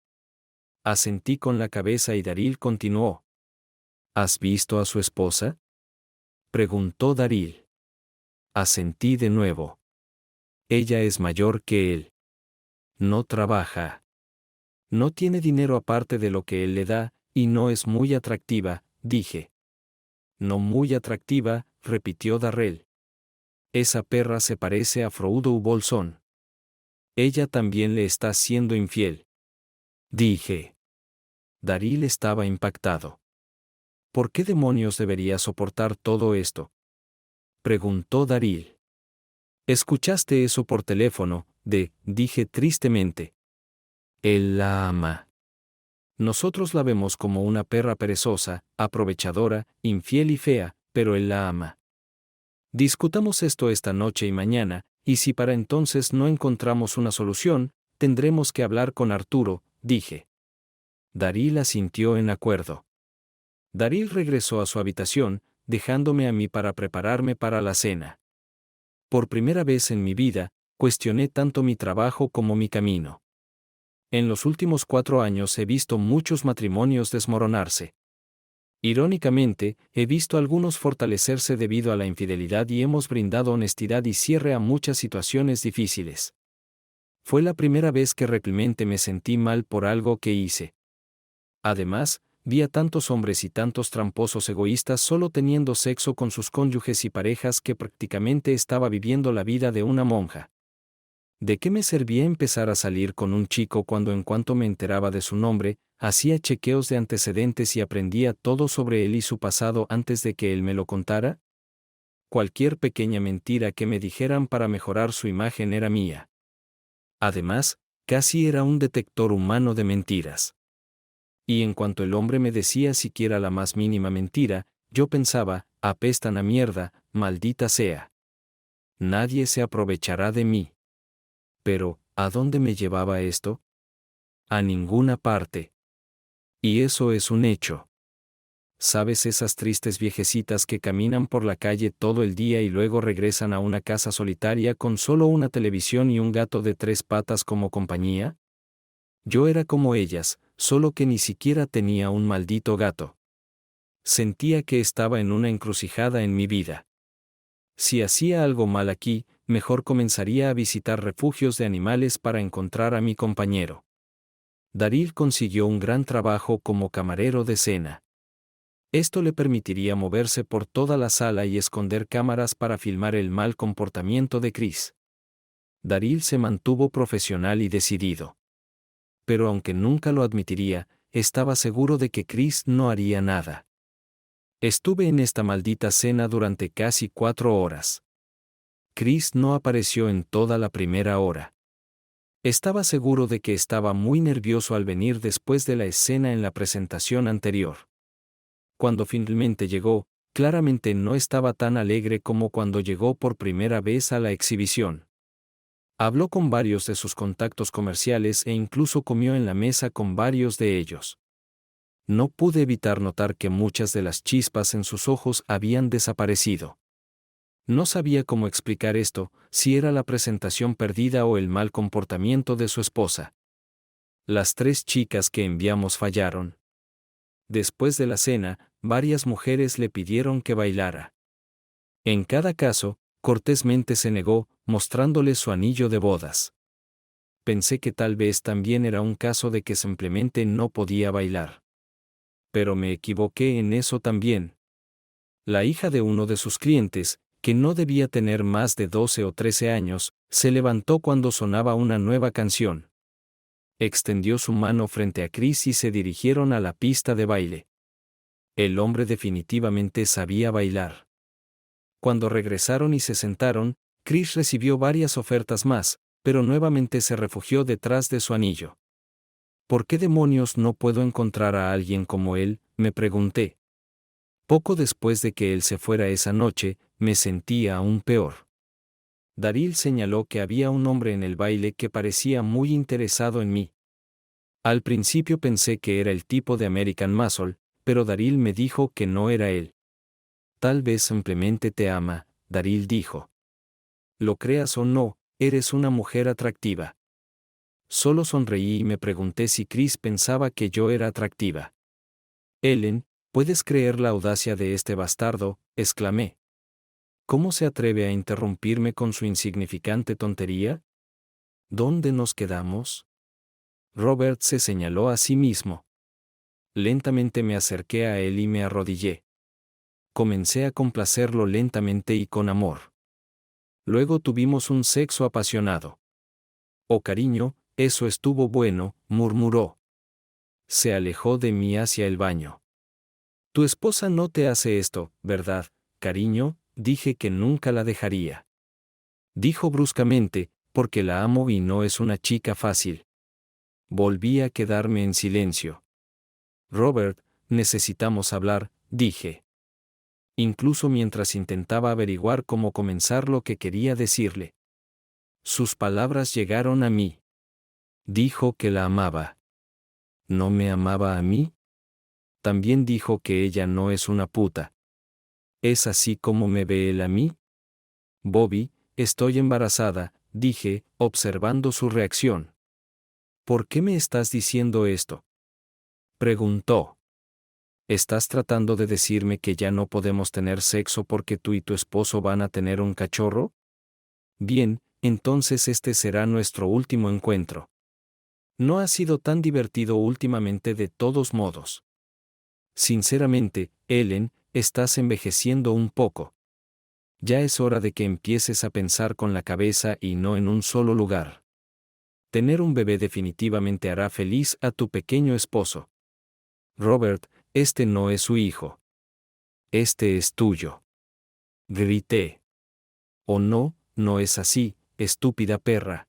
Asentí con la cabeza y Darrell continuó. ¿Has visto a su esposa?, preguntó Darrell. Asentí de nuevo. Ella es mayor que él. No trabaja. No tiene dinero aparte de lo que él le da, y no es muy atractiva, dije. No muy atractiva, repitió Darrell. Esa perra se parece a Frodo Bolsón. Ella también le está siendo infiel. Dije. Darrell estaba impactado. ¿Por qué demonios debería soportar todo esto? Preguntó Darrell. ¿Escuchaste eso por teléfono? Dije tristemente. Él la ama. Nosotros la vemos como una perra perezosa, aprovechadora, infiel y fea, pero él la ama. Discutamos esto esta noche y mañana, y si para entonces no encontramos una solución, tendremos que hablar con Arturo, dije. Darrell asintió en acuerdo. Darrell regresó a su habitación, dejándome a mí para prepararme para la cena. Por primera vez en mi vida, cuestioné tanto mi trabajo como mi camino. En los últimos 4 años he visto muchos matrimonios desmoronarse. Irónicamente, he visto algunos fortalecerse debido a la infidelidad y hemos brindado honestidad y cierre a muchas situaciones difíciles. Fue la primera vez que realmente me sentí mal por algo que hice. Además, vi a tantos hombres y tantos tramposos egoístas solo teniendo sexo con sus cónyuges y parejas que prácticamente estaba viviendo la vida de una monja. ¿De qué me servía empezar a salir con un chico cuando en cuanto me enteraba de su nombre, hacía chequeos de antecedentes y aprendía todo sobre él y su pasado antes de que él me lo contara? Cualquier pequeña mentira que me dijeran para mejorar su imagen era mía. Además, casi era un detector humano de mentiras. Y en cuanto el hombre me decía siquiera la más mínima mentira, yo pensaba, apestan a mierda, maldita sea. Nadie se aprovechará de mí. Pero, ¿a dónde me llevaba esto? A ninguna parte. Y eso es un hecho. ¿Sabes esas tristes viejecitas que caminan por la calle todo el día y luego regresan a una casa solitaria con solo una televisión y un gato de 3 patas como compañía? Yo era como ellas, solo que ni siquiera tenía un maldito gato. Sentía que estaba en una encrucijada en mi vida. Si hacía algo mal aquí, mejor comenzaría a visitar refugios de animales para encontrar a mi compañero. Darrell consiguió un gran trabajo como camarero de cena. Esto le permitiría moverse por toda la sala y esconder cámaras para filmar el mal comportamiento de Chris. Darrell se mantuvo profesional y decidido. Pero aunque nunca lo admitiría, estaba seguro de que Chris no haría nada. Estuve en esta maldita cena durante casi 4 horas. Chris no apareció en toda la primera hora. Estaba seguro de que estaba muy nervioso al venir después de la escena en la presentación anterior. Cuando finalmente llegó, claramente no estaba tan alegre como cuando llegó por primera vez a la exhibición. Habló con varios de sus contactos comerciales e incluso comió en la mesa con varios de ellos. No pude evitar notar que muchas de las chispas en sus ojos habían desaparecido. No sabía cómo explicar esto, si era la presentación perdida o el mal comportamiento de su esposa. Las 3 chicas que enviamos fallaron. Después de la cena, varias mujeres le pidieron que bailara. En cada caso, cortésmente se negó, mostrándole su anillo de bodas. Pensé que tal vez también era un caso de que simplemente no podía bailar. Pero me equivoqué en eso también. La hija de uno de sus clientes, que no debía tener más de 12 o 13 años, se levantó cuando sonaba una nueva canción. Extendió su mano frente a Chris y se dirigieron a la pista de baile. El hombre definitivamente sabía bailar. Cuando regresaron y se sentaron, Chris recibió varias ofertas más, pero nuevamente se refugió detrás de su anillo. ¿Por qué demonios no puedo encontrar a alguien como él?, me pregunté. Poco después de que él se fuera esa noche, me sentía aún peor. Darrell señaló que había un hombre en el baile que parecía muy interesado en mí. Al principio pensé que era el tipo de American Muscle, pero Darrell me dijo que no era él. Tal vez simplemente te ama, Darrell dijo. Lo creas o no, eres una mujer atractiva. Solo sonreí y me pregunté si Chris pensaba que yo era atractiva. Ellen, ¿puedes creer la audacia de este bastardo?, exclamé. ¿Cómo se atreve a interrumpirme con su insignificante tontería? ¿Dónde nos quedamos? Robert se señaló a sí mismo. Lentamente me acerqué a él y me arrodillé. Comencé a complacerlo lentamente y con amor. Luego tuvimos un sexo apasionado. Oh cariño, eso estuvo bueno, murmuró. Se alejó de mí hacia el baño. Tu esposa no te hace esto, ¿verdad, cariño? Dije que nunca la dejaría. Dijo bruscamente, porque la amo y no es una chica fácil. Volví a quedarme en silencio. Robert, necesitamos hablar, dije. Incluso mientras intentaba averiguar cómo comenzar lo que quería decirle. Sus palabras llegaron a mí. Dijo que la amaba. ¿No me amaba a mí? También dijo que ella no es una puta. ¿Es así como me ve él a mí? Bobby, estoy embarazada, dije, observando su reacción. ¿Por qué me estás diciendo esto? Preguntó. ¿Estás tratando de decirme que ya no podemos tener sexo porque tú y tu esposo van a tener un cachorro? Bien, entonces este será nuestro último encuentro. No ha sido tan divertido últimamente de todos modos. Sinceramente, Ellen, estás envejeciendo un poco. Ya es hora de que empieces a pensar con la cabeza y no en un solo lugar. Tener un bebé definitivamente hará feliz a tu pequeño esposo. Robert, este no es su hijo. Este es tuyo. Grité. Oh no, no es así, estúpida perra.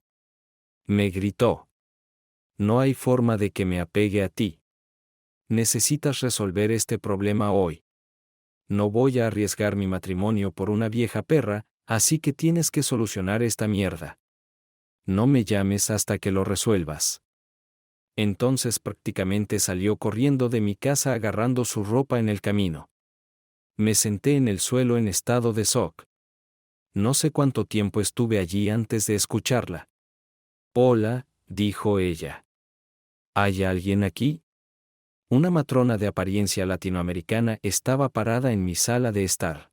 Me gritó. No hay forma de que me apegue a ti. Necesitas resolver este problema hoy. No voy a arriesgar mi matrimonio por una vieja perra, así que tienes que solucionar esta mierda. No me llames hasta que lo resuelvas. Entonces prácticamente salió corriendo de mi casa agarrando su ropa en el camino. Me senté en el suelo en estado de shock. No sé cuánto tiempo estuve allí antes de escucharla. Hola, dijo ella. ¿Hay alguien aquí? Una matrona de apariencia latinoamericana estaba parada en mi sala de estar.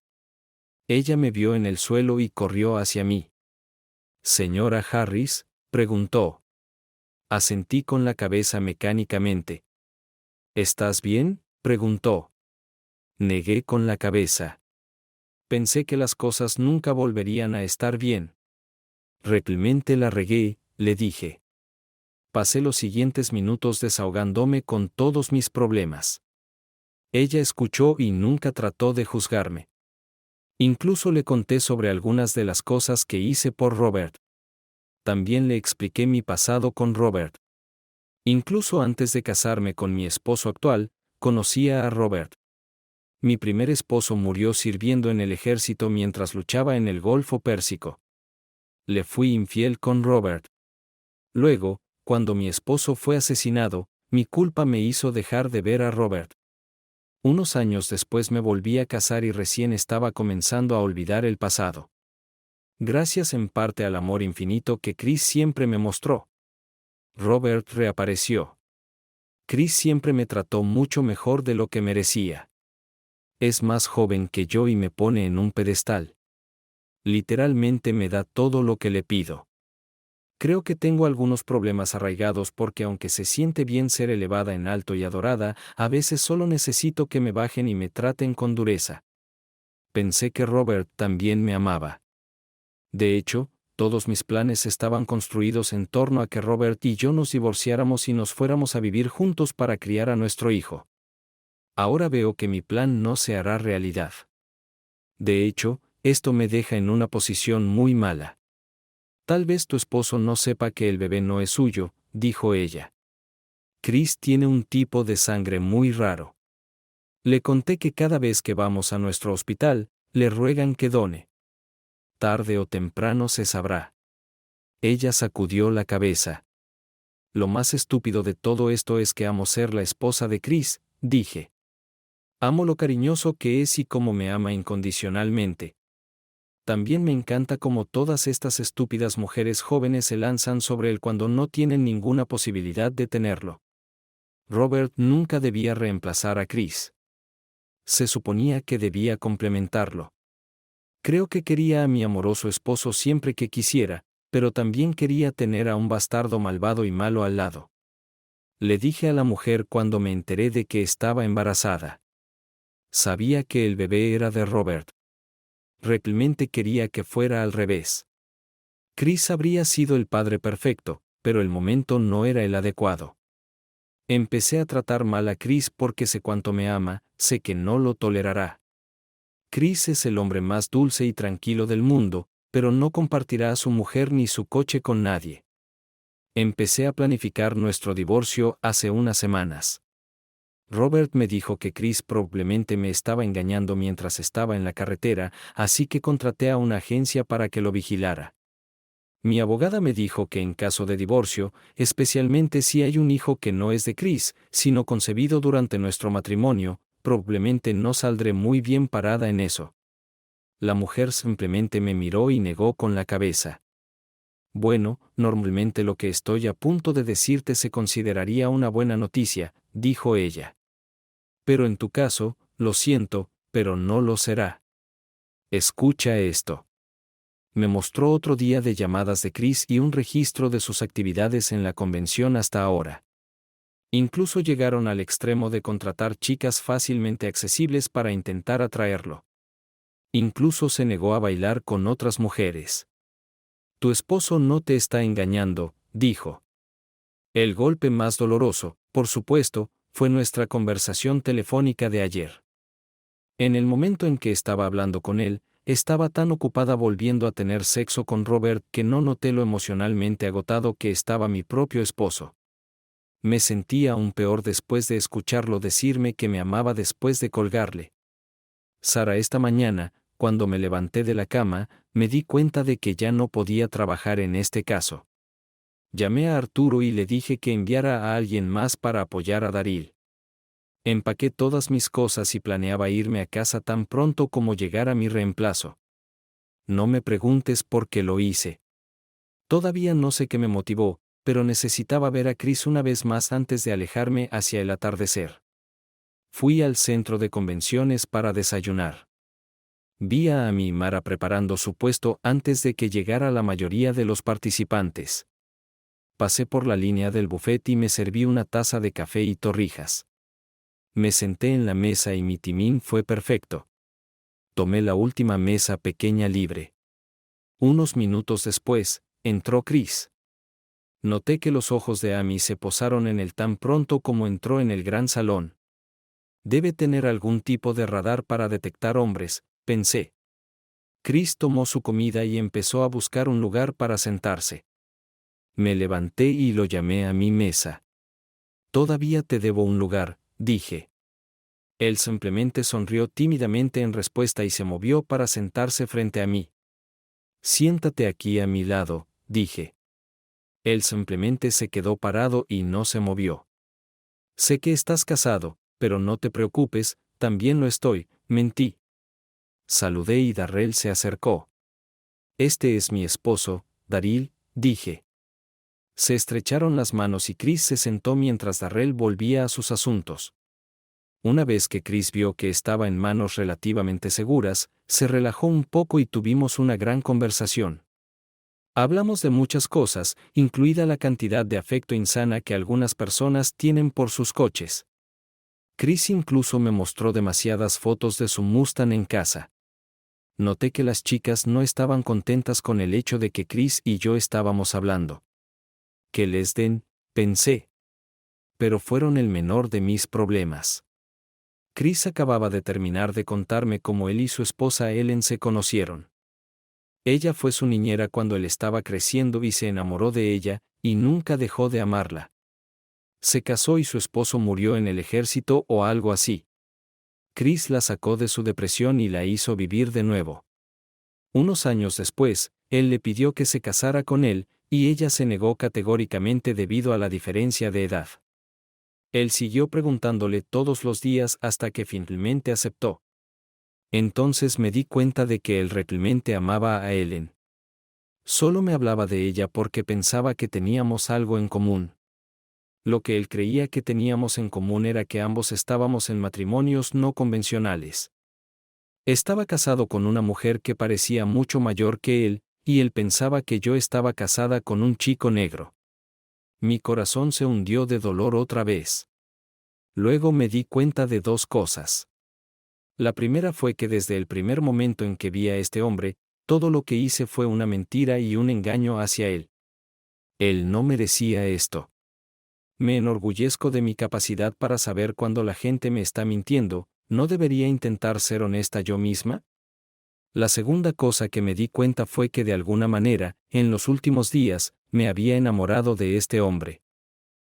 Ella me vio en el suelo y corrió hacia mí. Señora Harris, preguntó. Asentí con la cabeza mecánicamente. ¿Estás bien?, preguntó. Negué con la cabeza. Pensé que las cosas nunca volverían a estar bien. Realmente la regué, le dije. Pasé los siguientes minutos desahogándome con todos mis problemas. Ella escuchó y nunca trató de juzgarme. Incluso le conté sobre algunas de las cosas que hice por Robert. También le expliqué mi pasado con Robert. Incluso antes de casarme con mi esposo actual, conocía a Robert. Mi primer esposo murió sirviendo en el ejército mientras luchaba en el Golfo Pérsico. Le fui infiel con Robert. Luego, cuando mi esposo fue asesinado, mi culpa me hizo dejar de ver a Robert. Unos años después me volví a casar y recién estaba comenzando a olvidar el pasado. Gracias en parte al amor infinito que Chris siempre me mostró. Robert reapareció. Chris siempre me trató mucho mejor de lo que merecía. Es más joven que yo y me pone en un pedestal. Literalmente me da todo lo que le pido. Creo que tengo algunos problemas arraigados porque aunque se siente bien ser elevada en alto y adorada, a veces solo necesito que me bajen y me traten con dureza. Pensé que Robert también me amaba. De hecho, todos mis planes estaban construidos en torno a que Robert y yo nos divorciáramos y nos fuéramos a vivir juntos para criar a nuestro hijo. Ahora veo que mi plan no se hará realidad. De hecho, esto me deja en una posición muy mala. Tal vez tu esposo no sepa que el bebé no es suyo, dijo ella. Chris tiene un tipo de sangre muy raro. Le conté que cada vez que vamos a nuestro hospital, le ruegan que done. Tarde o temprano se sabrá. Ella sacudió la cabeza. Lo más estúpido de todo esto es que amo ser la esposa de Chris, dije. Amo lo cariñoso que es y cómo me ama incondicionalmente. También me encanta cómo todas estas estúpidas mujeres jóvenes se lanzan sobre él cuando no tienen ninguna posibilidad de tenerlo. Robert nunca debía reemplazar a Chris. Se suponía que debía complementarlo. Creo que quería a mi amoroso esposo siempre que quisiera, pero también quería tener a un bastardo malvado y malo al lado. Le dije a la mujer cuando me enteré de que estaba embarazada. Sabía que el bebé era de Robert. Realmente quería que fuera al revés. Chris habría sido el padre perfecto, pero el momento no era el adecuado. Empecé a tratar mal a Chris porque sé cuánto me ama, sé que no lo tolerará. Chris es el hombre más dulce y tranquilo del mundo, pero no compartirá a su mujer ni su coche con nadie. Empecé a planificar nuestro divorcio hace unas semanas. Robert me dijo que Chris probablemente me estaba engañando mientras estaba en la carretera, así que contraté a una agencia para que lo vigilara. Mi abogada me dijo que en caso de divorcio, especialmente si hay un hijo que no es de Chris, sino concebido durante nuestro matrimonio, probablemente no saldré muy bien parada en eso. La mujer simplemente me miró y negó con la cabeza. Bueno, normalmente lo que estoy a punto de decirte se consideraría una buena noticia, dijo ella. Pero en tu caso, lo siento, pero no lo será. Escucha esto. Me mostró otro día de llamadas de Chris y un registro de sus actividades en la convención hasta ahora. Incluso llegaron al extremo de contratar chicas fácilmente accesibles para intentar atraerlo. Incluso se negó a bailar con otras mujeres. Tu esposo no te está engañando, dijo. El golpe más doloroso, por supuesto, fue nuestra conversación telefónica de ayer. En el momento en que estaba hablando con él, estaba tan ocupada volviendo a tener sexo con Robert que no noté lo emocionalmente agotado que estaba mi propio esposo. Me sentía aún peor después de escucharlo decirme que me amaba después de colgarle. Sara, esta mañana, cuando me levanté de la cama, me di cuenta de que ya no podía trabajar en este caso. Llamé a Arturo y le dije que enviara a alguien más para apoyar a Daryl. Empaqué todas mis cosas y planeaba irme a casa tan pronto como llegara mi reemplazo. No me preguntes por qué lo hice. Todavía no sé qué me motivó, pero necesitaba ver a Chris una vez más antes de alejarme hacia el atardecer. Fui al centro de convenciones para desayunar. Vi a Amy y Mara preparando su puesto antes de que llegara la mayoría de los participantes. Pasé por la línea del buffet y me serví una taza de café y torrijas. Me senté en la mesa y mi timing fue perfecto. Tomé la última mesa pequeña libre. Unos minutos después, entró Chris. Noté que los ojos de Amy se posaron en él tan pronto como entró en el gran salón. Debe tener algún tipo de radar para detectar hombres, pensé. Chris tomó su comida y empezó a buscar un lugar para sentarse. Me levanté y lo llamé a mi mesa. Todavía te debo un lugar, dije. Él simplemente sonrió tímidamente en respuesta y se movió para sentarse frente a mí. Siéntate aquí a mi lado, dije. Él simplemente se quedó parado y no se movió. Sé que estás casado, pero no te preocupes, también lo estoy, mentí. Saludé y Darrell se acercó. Este es mi esposo, Daryl, dije. Se estrecharon las manos y Chris se sentó mientras Darrell volvía a sus asuntos. Una vez que Chris vio que estaba en manos relativamente seguras, se relajó un poco y tuvimos una gran conversación. Hablamos de muchas cosas, incluida la cantidad de afecto insana que algunas personas tienen por sus coches. Chris incluso me mostró demasiadas fotos de su Mustang en casa. Noté que las chicas no estaban contentas con el hecho de que Chris y yo estábamos hablando. Que les den, pensé. Pero fueron el menor de mis problemas. Chris acababa de terminar de contarme cómo él y su esposa Ellen se conocieron. Ella fue su niñera cuando él estaba creciendo y se enamoró de ella, y nunca dejó de amarla. Se casó y su esposo murió en el ejército o algo así. Chris la sacó de su depresión y la hizo vivir de nuevo. Unos años después, él le pidió que se casara con él, y ella se negó categóricamente debido a la diferencia de edad. Él siguió preguntándole todos los días hasta que finalmente aceptó. Entonces me di cuenta de que él realmente amaba a Ellen. Solo me hablaba de ella porque pensaba que teníamos algo en común. Lo que él creía que teníamos en común era que ambos estábamos en matrimonios no convencionales. Estaba casado con una mujer que parecía mucho mayor que él, y él pensaba que yo estaba casada con un chico negro. Mi corazón se hundió de dolor otra vez. Luego me di cuenta de dos cosas. La primera fue que desde el primer momento en que vi a este hombre, todo lo que hice fue una mentira y un engaño hacia él. Él no merecía esto. Me enorgullezco de mi capacidad para saber cuando la gente me está mintiendo. ¿No debería intentar ser honesta yo misma? La segunda cosa que me di cuenta fue que de alguna manera, en los últimos días, me había enamorado de este hombre.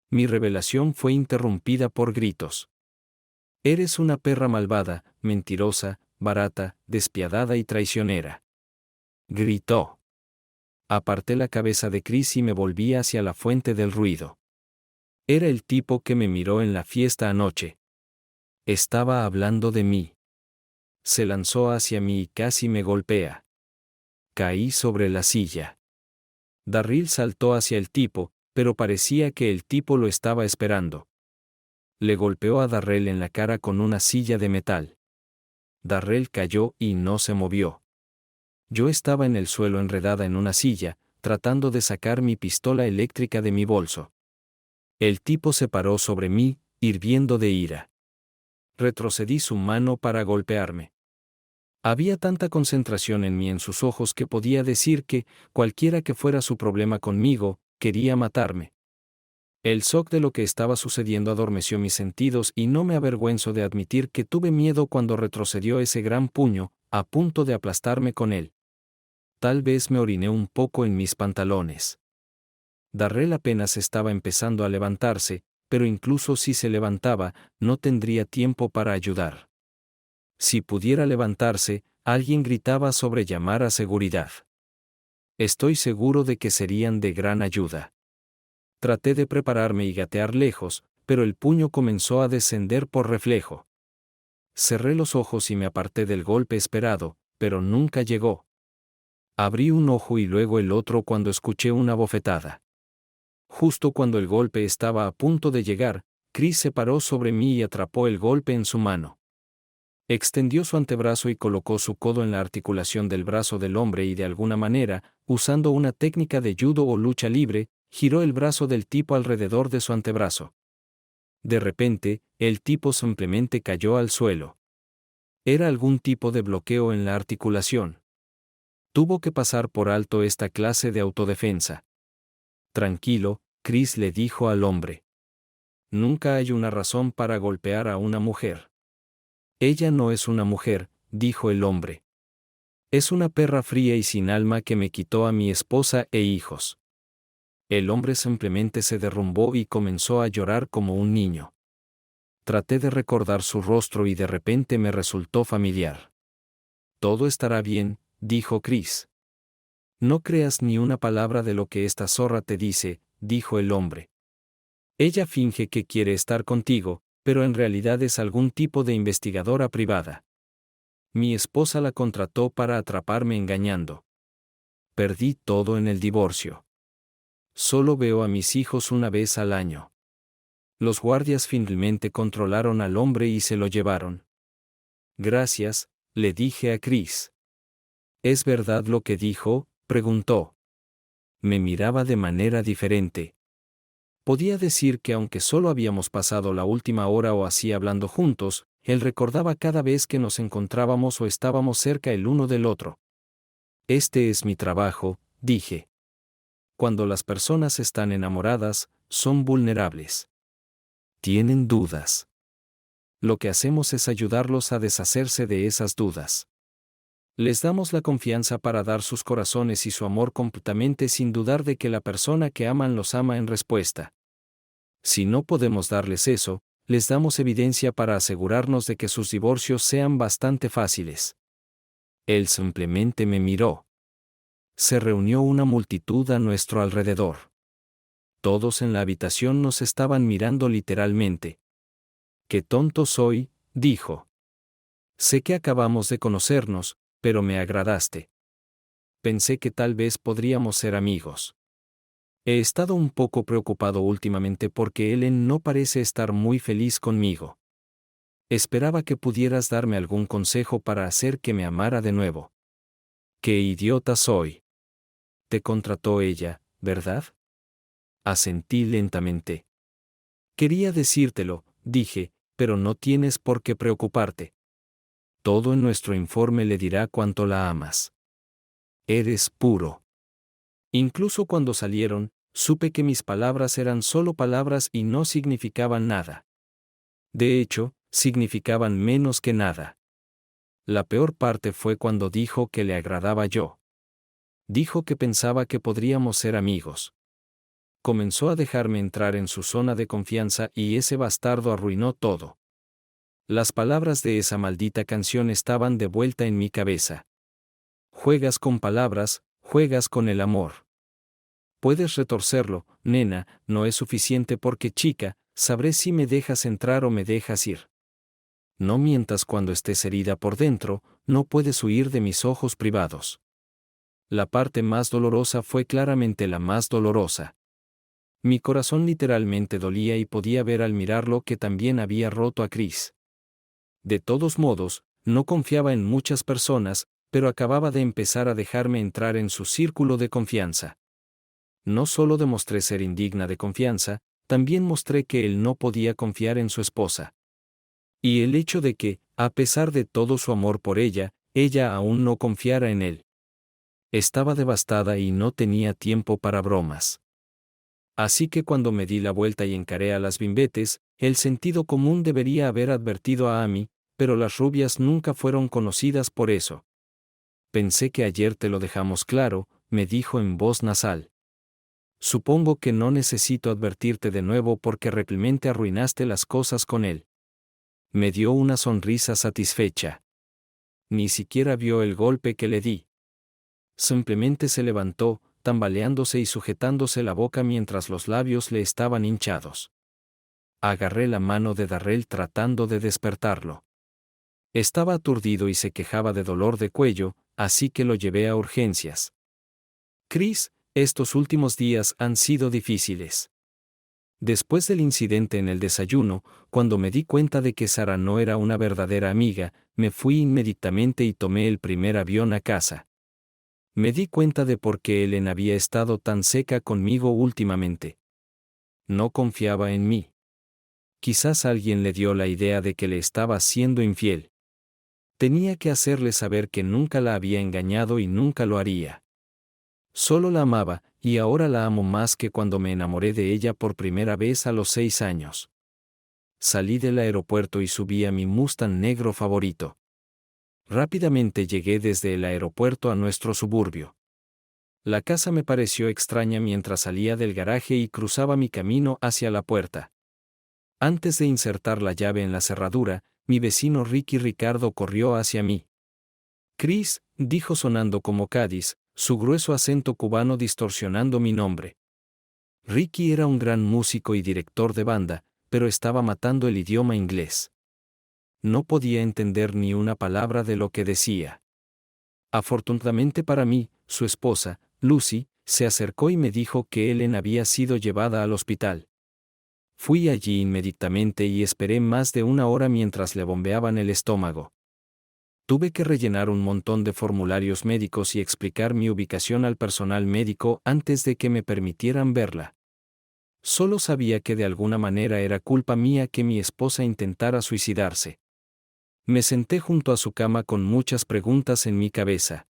Mi revelación fue interrumpida por gritos. Eres una perra malvada, mentirosa, barata, despiadada y traicionera. Gritó. Aparté la cabeza de Chris y me volví hacia la fuente del ruido. Era el tipo que me miró en la fiesta anoche. Estaba hablando de mí. Se lanzó hacia mí y casi me golpea. Caí sobre la silla. Darryl saltó hacia el tipo, pero parecía que el tipo lo estaba esperando. Le golpeó a Darrell en la cara con una silla de metal. Darrell cayó y no se movió. Yo estaba en el suelo enredada en una silla, tratando de sacar mi pistola eléctrica de mi bolso. El tipo se paró sobre mí, hirviendo de ira. Retrocedí su mano para golpearme. Había tanta concentración en mí en sus ojos que podía decir que, cualquiera que fuera su problema conmigo, quería matarme. El shock de lo que estaba sucediendo adormeció mis sentidos y no me avergüenzo de admitir que tuve miedo cuando retrocedió ese gran puño, a punto de aplastarme con él. Tal vez me oriné un poco en mis pantalones. Darrell apenas estaba empezando a levantarse, pero incluso si se levantaba, no tendría tiempo para ayudar. Si pudiera levantarse, alguien gritaba sobre llamar a seguridad. Estoy seguro de que serían de gran ayuda. Traté de prepararme y gatear lejos, pero el puño comenzó a descender por reflejo. Cerré los ojos y me aparté del golpe esperado, pero nunca llegó. Abrí un ojo y luego el otro cuando escuché una bofetada. Justo cuando el golpe estaba a punto de llegar, Chris se paró sobre mí y atrapó el golpe en su mano. Extendió su antebrazo y colocó su codo en la articulación del brazo del hombre y de alguna manera, usando una técnica de judo o lucha libre, giró el brazo del tipo alrededor de su antebrazo. De repente, el tipo simplemente cayó al suelo. Era algún tipo de bloqueo en la articulación. Tuvo que pasar por alto esta clase de autodefensa. Tranquilo, Chris le dijo al hombre. Nunca hay una razón para golpear a una mujer. Ella no es una mujer, dijo el hombre. Es una perra fría y sin alma que me quitó a mi esposa e hijos. El hombre simplemente se derrumbó y comenzó a llorar como un niño. Traté de recordar su rostro y de repente me resultó familiar. Todo estará bien, dijo Chris. No creas ni una palabra de lo que esta zorra te dice, dijo el hombre. Ella finge que quiere estar contigo, pero en realidad es algún tipo de investigadora privada. Mi esposa la contrató para atraparme engañando. Perdí todo en el divorcio. Solo veo a mis hijos una vez al año. Los guardias finalmente controlaron al hombre y se lo llevaron. Gracias, le dije a Chris. ¿Es verdad lo que dijo?, preguntó. Me miraba de manera diferente. Podía decir que aunque solo habíamos pasado la última hora o así hablando juntos, él recordaba cada vez que nos encontrábamos o estábamos cerca el uno del otro. Este es mi trabajo, dije. Cuando las personas están enamoradas, son vulnerables. Tienen dudas. Lo que hacemos es ayudarlos a deshacerse de esas dudas. Les damos la confianza para dar sus corazones y su amor completamente sin dudar de que la persona que aman los ama en respuesta. Si no podemos darles eso, les damos evidencia para asegurarnos de que sus divorcios sean bastante fáciles. Él simplemente me miró. Se reunió una multitud a nuestro alrededor. Todos en la habitación nos estaban mirando literalmente. «Qué tonto soy», dijo. «Sé que acabamos de conocernos, pero me agradaste. Pensé que tal vez podríamos ser amigos. He estado un poco preocupado últimamente porque Ellen no parece estar muy feliz conmigo». Esperaba que pudieras darme algún consejo para hacer que me amara de nuevo. ¡Qué idiota soy! Te contrató ella, ¿verdad? Asentí lentamente. Quería decírtelo, dije, pero no tienes por qué preocuparte. Todo en nuestro informe le dirá cuánto la amas. Eres puro. Incluso cuando salieron, supe que mis palabras eran solo palabras y no significaban nada. De hecho, significaban menos que nada. La peor parte fue cuando dijo que le agradaba yo. Dijo que pensaba que podríamos ser amigos. Comenzó a dejarme entrar en su zona de confianza y ese bastardo arruinó todo. Las palabras de esa maldita canción estaban de vuelta en mi cabeza. Juegas con palabras, juegas con el amor. Puedes retorcerlo, nena, no es suficiente porque chica, sabré si me dejas entrar o me dejas ir. No mientas cuando estés herida por dentro, no puedes huir de mis ojos privados. La parte más dolorosa fue claramente la más dolorosa. Mi corazón literalmente dolía y podía ver al mirarlo que también había roto a Chris. De todos modos, no confiaba en muchas personas, pero acababa de empezar a dejarme entrar en su círculo de confianza. No solo demostré ser indigna de confianza, también mostré que él no podía confiar en su esposa. Y el hecho de que, a pesar de todo su amor por ella aún no confiara en él. Estaba devastada y no tenía tiempo para bromas. Así que cuando me di la vuelta y encaré a las bimbetes, el sentido común debería haber advertido a Amy, pero las rubias nunca fueron conocidas por eso. Pensé que ayer te lo dejamos claro, me dijo en voz nasal. Supongo que no necesito advertirte de nuevo porque realmente arruinaste las cosas con él. Me dio una sonrisa satisfecha. Ni siquiera vio el golpe que le di. Simplemente se levantó, tambaleándose y sujetándose la boca mientras los labios le estaban hinchados. Agarré la mano de Darrell tratando de despertarlo. Estaba aturdido y se quejaba de dolor de cuello, así que lo llevé a urgencias. Chris, estos últimos días han sido difíciles. Después del incidente en el desayuno, cuando me di cuenta de que Sara no era una verdadera amiga, me fui inmediatamente y tomé el primer avión a casa. Me di cuenta de por qué Ellen había estado tan seca conmigo últimamente. No confiaba en mí. Quizás alguien le dio la idea de que le estaba siendo infiel. Tenía que hacerle saber que nunca la había engañado y nunca lo haría. Solo la amaba, y ahora la amo más que cuando me enamoré de ella por primera vez a los 6 años. Salí del aeropuerto y subí a mi Mustang negro favorito. Rápidamente llegué desde el aeropuerto a nuestro suburbio. La casa me pareció extraña mientras salía del garaje y cruzaba mi camino hacia la puerta. Antes de insertar la llave en la cerradura, mi vecino Ricky Ricardo corrió hacia mí. Chris, dijo sonando como Cádiz, su grueso acento cubano distorsionando mi nombre. Ricky era un gran músico y director de banda, pero estaba matando el idioma inglés. No podía entender ni una palabra de lo que decía. Afortunadamente para mí, su esposa, Lucy, se acercó y me dijo que Ellen había sido llevada al hospital. Fui allí inmediatamente y esperé más de una hora mientras le bombeaban el estómago. Tuve que rellenar un montón de formularios médicos y explicar mi ubicación al personal médico antes de que me permitieran verla. Solo sabía que de alguna manera era culpa mía que mi esposa intentara suicidarse. Me senté junto a su cama con muchas preguntas en mi cabeza.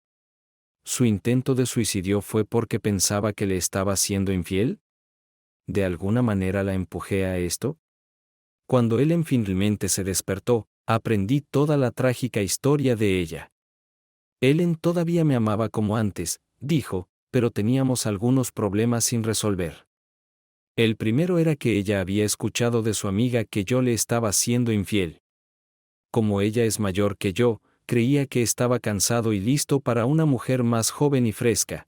¿Su intento de suicidio fue porque pensaba que le estaba siendo infiel? ¿De alguna manera la empujé a esto? Cuando Ellen finalmente se despertó, aprendí toda la trágica historia de ella. Ellen todavía me amaba como antes, dijo, pero teníamos algunos problemas sin resolver. El primero era que ella había escuchado de su amiga que yo le estaba siendo infiel. Como ella es mayor que yo, creía que estaba cansado y listo para una mujer más joven y fresca.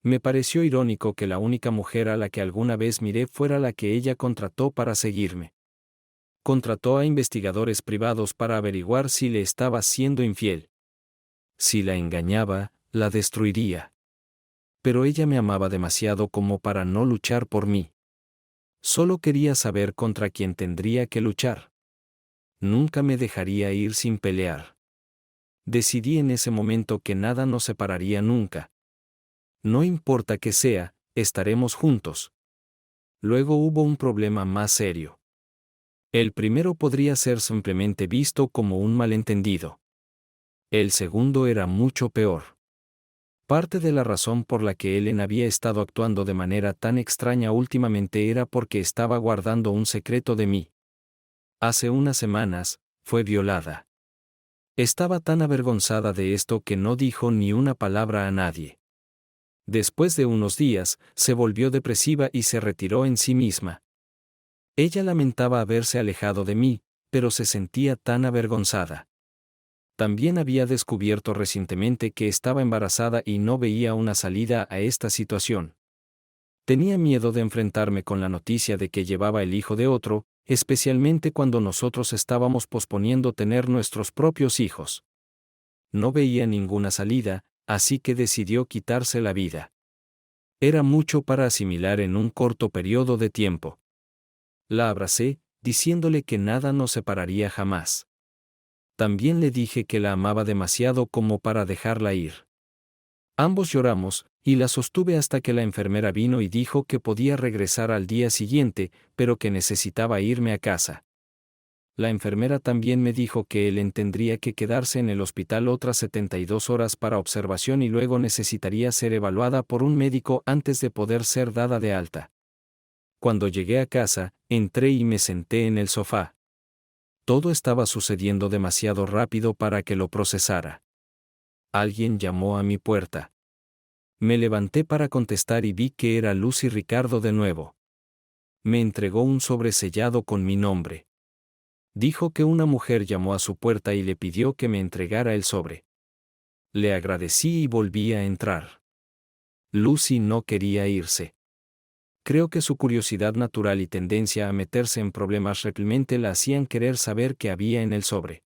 Me pareció irónico que la única mujer a la que alguna vez miré fuera la que ella contrató para seguirme. Contrató a investigadores privados para averiguar si le estaba siendo infiel. Si la engañaba, la destruiría. Pero ella me amaba demasiado como para no luchar por mí. Solo quería saber contra quién tendría que luchar. Nunca me dejaría ir sin pelear. Decidí en ese momento que nada nos separaría nunca. No importa qué sea, estaremos juntos. Luego hubo un problema más serio. El primero podría ser simplemente visto como un malentendido. El segundo era mucho peor. Parte de la razón por la que Ellen había estado actuando de manera tan extraña últimamente era porque estaba guardando un secreto de mí. Hace unas semanas, fue violada. Estaba tan avergonzada de esto que no dijo ni una palabra a nadie. Después de unos días, se volvió depresiva y se retiró en sí misma. Ella lamentaba haberse alejado de mí, pero se sentía tan avergonzada. También había descubierto recientemente que estaba embarazada y no veía una salida a esta situación. Tenía miedo de enfrentarme con la noticia de que llevaba el hijo de otro, especialmente cuando nosotros estábamos posponiendo tener nuestros propios hijos. No veía ninguna salida, así que decidió quitarse la vida. Era mucho para asimilar en un corto periodo de tiempo. La abracé, diciéndole que nada nos separaría jamás. También le dije que la amaba demasiado como para dejarla ir. Ambos lloramos, y la sostuve hasta que la enfermera vino y dijo que podía regresar al día siguiente, pero que necesitaba irme a casa. La enfermera también me dijo que él tendría que quedarse en el hospital otras 72 horas para observación y luego necesitaría ser evaluada por un médico antes de poder ser dada de alta. Cuando llegué a casa, entré y me senté en el sofá. Todo estaba sucediendo demasiado rápido para que lo procesara. Alguien llamó a mi puerta. Me levanté para contestar y vi que era Lucy Ricardo de nuevo. Me entregó un sobre sellado con mi nombre. Dijo que una mujer llamó a su puerta y le pidió que me entregara el sobre. Le agradecí y volví a entrar. Lucy no quería irse. Creo que su curiosidad natural y tendencia a meterse en problemas realmente la hacían querer saber qué había en el sobre.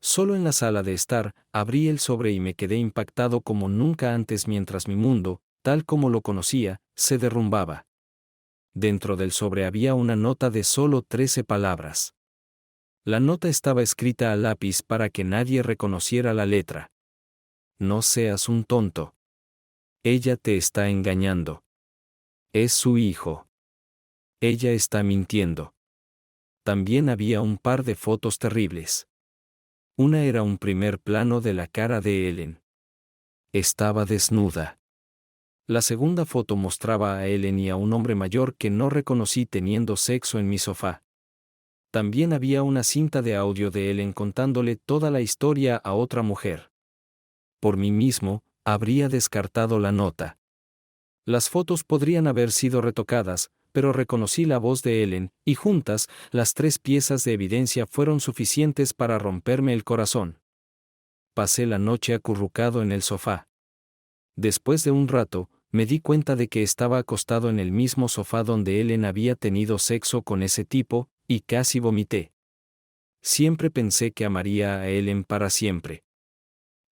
Solo en la sala de estar, abrí el sobre y me quedé impactado como nunca antes mientras mi mundo, tal como lo conocía, se derrumbaba. Dentro del sobre había una nota de solo 13 palabras. La nota estaba escrita a lápiz para que nadie reconociera la letra. No seas un tonto. Ella te está engañando. Es su hijo. Ella está mintiendo. También había un par de fotos terribles. Una era un primer plano de la cara de Ellen. Estaba desnuda. La segunda foto mostraba a Ellen y a un hombre mayor que no reconocí teniendo sexo en mi sofá. También había una cinta de audio de Ellen contándole toda la historia a otra mujer. Por mí mismo, habría descartado la nota. Las fotos podrían haber sido retocadas, pero reconocí la voz de Ellen, y juntas, las 3 piezas de evidencia fueron suficientes para romperme el corazón. Pasé la noche acurrucado en el sofá. Después de un rato, me di cuenta de que estaba acostado en el mismo sofá donde Ellen había tenido sexo con ese tipo, y casi vomité. Siempre pensé que amaría a Ellen para siempre.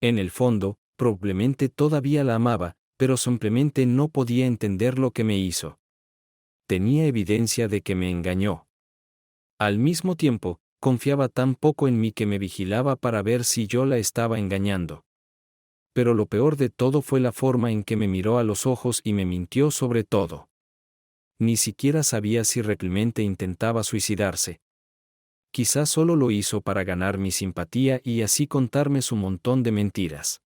En el fondo, probablemente todavía la amaba, pero simplemente no podía entender lo que me hizo. Tenía evidencia de que me engañó. Al mismo tiempo, confiaba tan poco en mí que me vigilaba para ver si yo la estaba engañando. Pero lo peor de todo fue la forma en que me miró a los ojos y me mintió sobre todo. Ni siquiera sabía si realmente intentaba suicidarse. Quizás solo lo hizo para ganar mi simpatía y así contarme su montón de mentiras.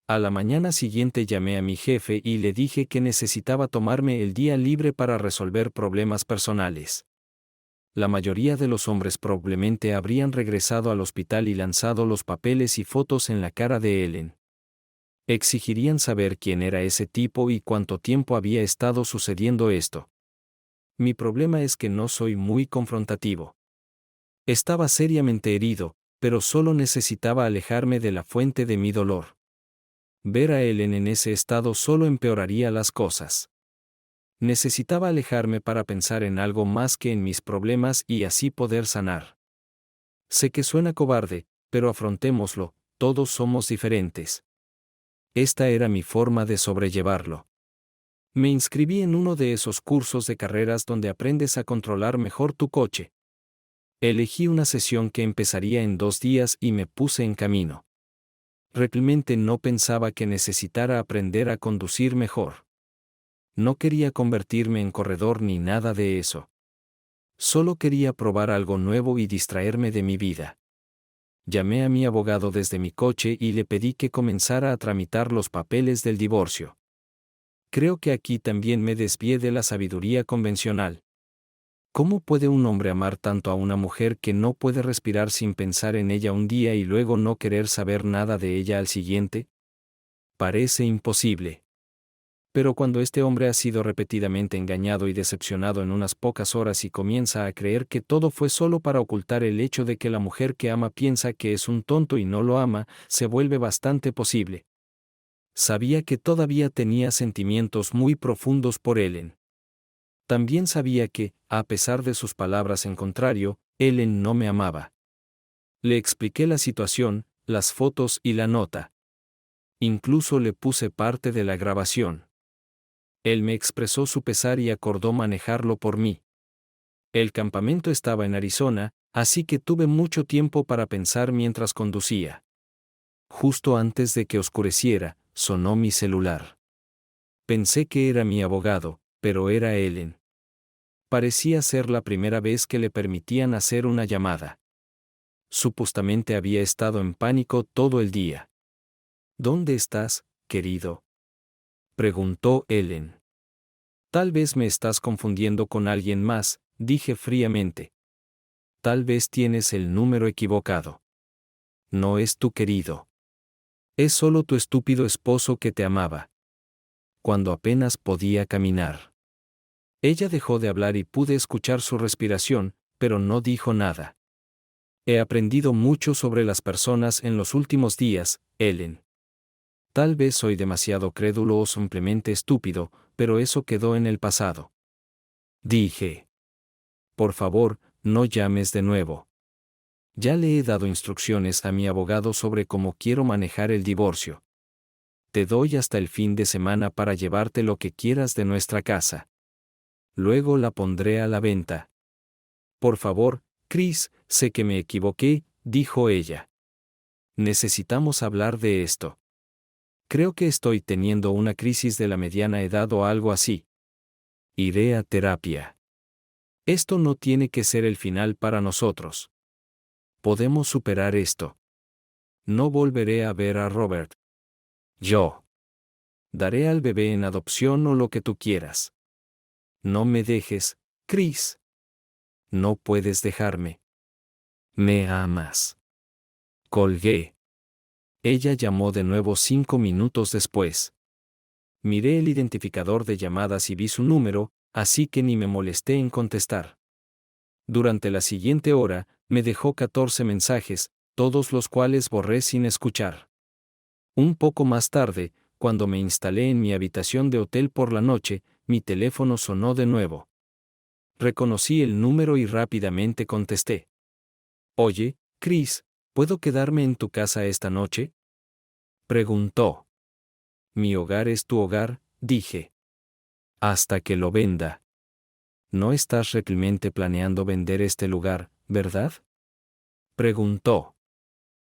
A la mañana siguiente llamé a mi jefe y le dije que necesitaba tomarme el día libre para resolver problemas personales. La mayoría de los hombres probablemente habrían regresado al hospital y lanzado los papeles y fotos en la cara de Ellen. Exigirían saber quién era ese tipo y cuánto tiempo había estado sucediendo esto. Mi problema es que no soy muy confrontativo. Estaba seriamente herido, pero solo necesitaba alejarme de la fuente de mi dolor. Ver a Ellen en ese estado solo empeoraría las cosas. Necesitaba alejarme para pensar en algo más que en mis problemas y así poder sanar. Sé que suena cobarde, pero afrontémoslo, todos somos diferentes. Esta era mi forma de sobrellevarlo. Me inscribí en uno de esos cursos de carreras donde aprendes a controlar mejor tu coche. Elegí una sesión que empezaría en 2 días y me puse en camino. Realmente no pensaba que necesitara aprender a conducir mejor. No quería convertirme en corredor ni nada de eso. Solo quería probar algo nuevo y distraerme de mi vida. Llamé a mi abogado desde mi coche y le pedí que comenzara a tramitar los papeles del divorcio. Creo que aquí también me desvié de la sabiduría convencional. ¿Cómo puede un hombre amar tanto a una mujer que no puede respirar sin pensar en ella un día y luego no querer saber nada de ella al siguiente? Parece imposible. Pero cuando este hombre ha sido repetidamente engañado y decepcionado en unas pocas horas y comienza a creer que todo fue solo para ocultar el hecho de que la mujer que ama piensa que es un tonto y no lo ama, se vuelve bastante posible. Sabía que todavía tenía sentimientos muy profundos por Ellen. También sabía que, a pesar de sus palabras en contrario, Ellen no me amaba. Le expliqué la situación, las fotos y la nota. Incluso le puse parte de la grabación. Él me expresó su pesar y acordó manejarlo por mí. El campamento estaba en Arizona, así que tuve mucho tiempo para pensar mientras conducía. Justo antes de que oscureciera, sonó mi celular. Pensé que era mi abogado, pero era Ellen. Parecía ser la primera vez que le permitían hacer una llamada. Supuestamente había estado en pánico todo el día. ¿Dónde estás, querido?, preguntó Ellen. Tal vez me estás confundiendo con alguien más, dije fríamente. Tal vez tienes el número equivocado. No es tu querido. Es solo tu estúpido esposo que te amaba. Cuando apenas podía caminar. Ella dejó de hablar y pude escuchar su respiración, pero no dijo nada. He aprendido mucho sobre las personas en los últimos días, Ellen. Tal vez soy demasiado crédulo o simplemente estúpido, pero eso quedó en el pasado. Dije. Por favor, no llames de nuevo. Ya le he dado instrucciones a mi abogado sobre cómo quiero manejar el divorcio. Te doy hasta el fin de semana para llevarte lo que quieras de nuestra casa. Luego la pondré a la venta. Por favor, Chris, sé que me equivoqué, dijo ella. Necesitamos hablar de esto. Creo que estoy teniendo una crisis de la mediana edad o algo así. Iré a terapia. Esto no tiene que ser el final para nosotros. Podemos superar esto. No volveré a ver a Robert. Yo. Daré al bebé en adopción o lo que tú quieras. No me dejes, Chris. No puedes dejarme. Me amas. Colgué. Ella llamó de nuevo 5 minutos después. Miré el identificador de llamadas y vi su número, así que ni me molesté en contestar. Durante la siguiente hora, me dejó 14 mensajes, todos los cuales borré sin escuchar. Un poco más tarde, cuando me instalé en mi habitación de hotel por la noche, mi teléfono sonó de nuevo. Reconocí el número y rápidamente contesté. Oye, Chris, ¿puedo quedarme en tu casa esta noche?, preguntó. Mi hogar es tu hogar, dije. Hasta que lo venda. No estás realmente planeando vender este lugar, ¿verdad?, preguntó.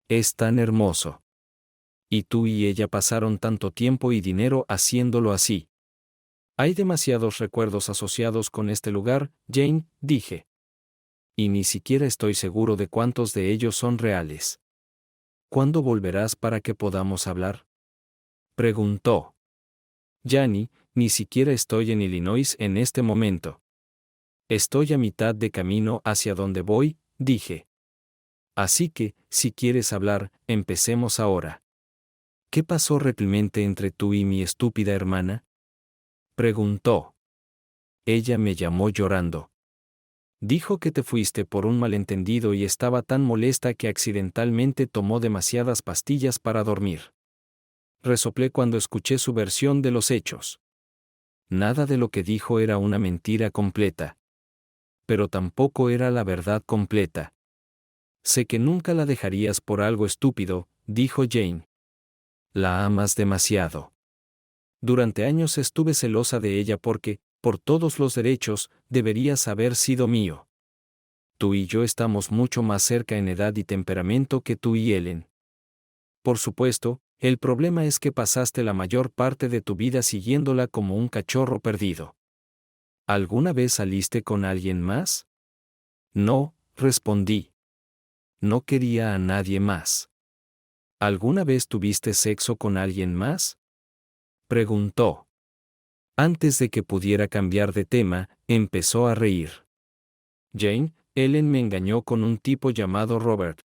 Es tan hermoso. Y tú y ella pasaron tanto tiempo y dinero haciéndolo así. Hay demasiados recuerdos asociados con este lugar, Jane, dije. Y ni siquiera estoy seguro de cuántos de ellos son reales. ¿Cuándo volverás para que podamos hablar?, preguntó. Janie, ni siquiera estoy en Illinois en este momento. Estoy a mitad de camino hacia donde voy, dije. Así que, si quieres hablar, empecemos ahora. ¿Qué pasó realmente entre tú y mi estúpida hermana?, preguntó. Ella me llamó llorando. Dijo que te fuiste por un malentendido y estaba tan molesta que accidentalmente tomó demasiadas pastillas para dormir. Resoplé cuando escuché su versión de los hechos. Nada de lo que dijo era una mentira completa. Pero tampoco era la verdad completa. Sé que nunca la dejarías por algo estúpido, dijo Jane. La amas demasiado. Durante años estuve celosa de ella porque, por todos los derechos, deberías haber sido mío. Tú y yo estamos mucho más cerca en edad y temperamento que tú y Ellen. Por supuesto, el problema es que pasaste la mayor parte de tu vida siguiéndola como un cachorro perdido. ¿Alguna vez saliste con alguien más? No, respondí. No quería a nadie más. ¿Alguna vez tuviste sexo con alguien más? Preguntó. Antes de que pudiera cambiar de tema, empezó a reír. Jane, Ellen me engañó con un tipo llamado Robert.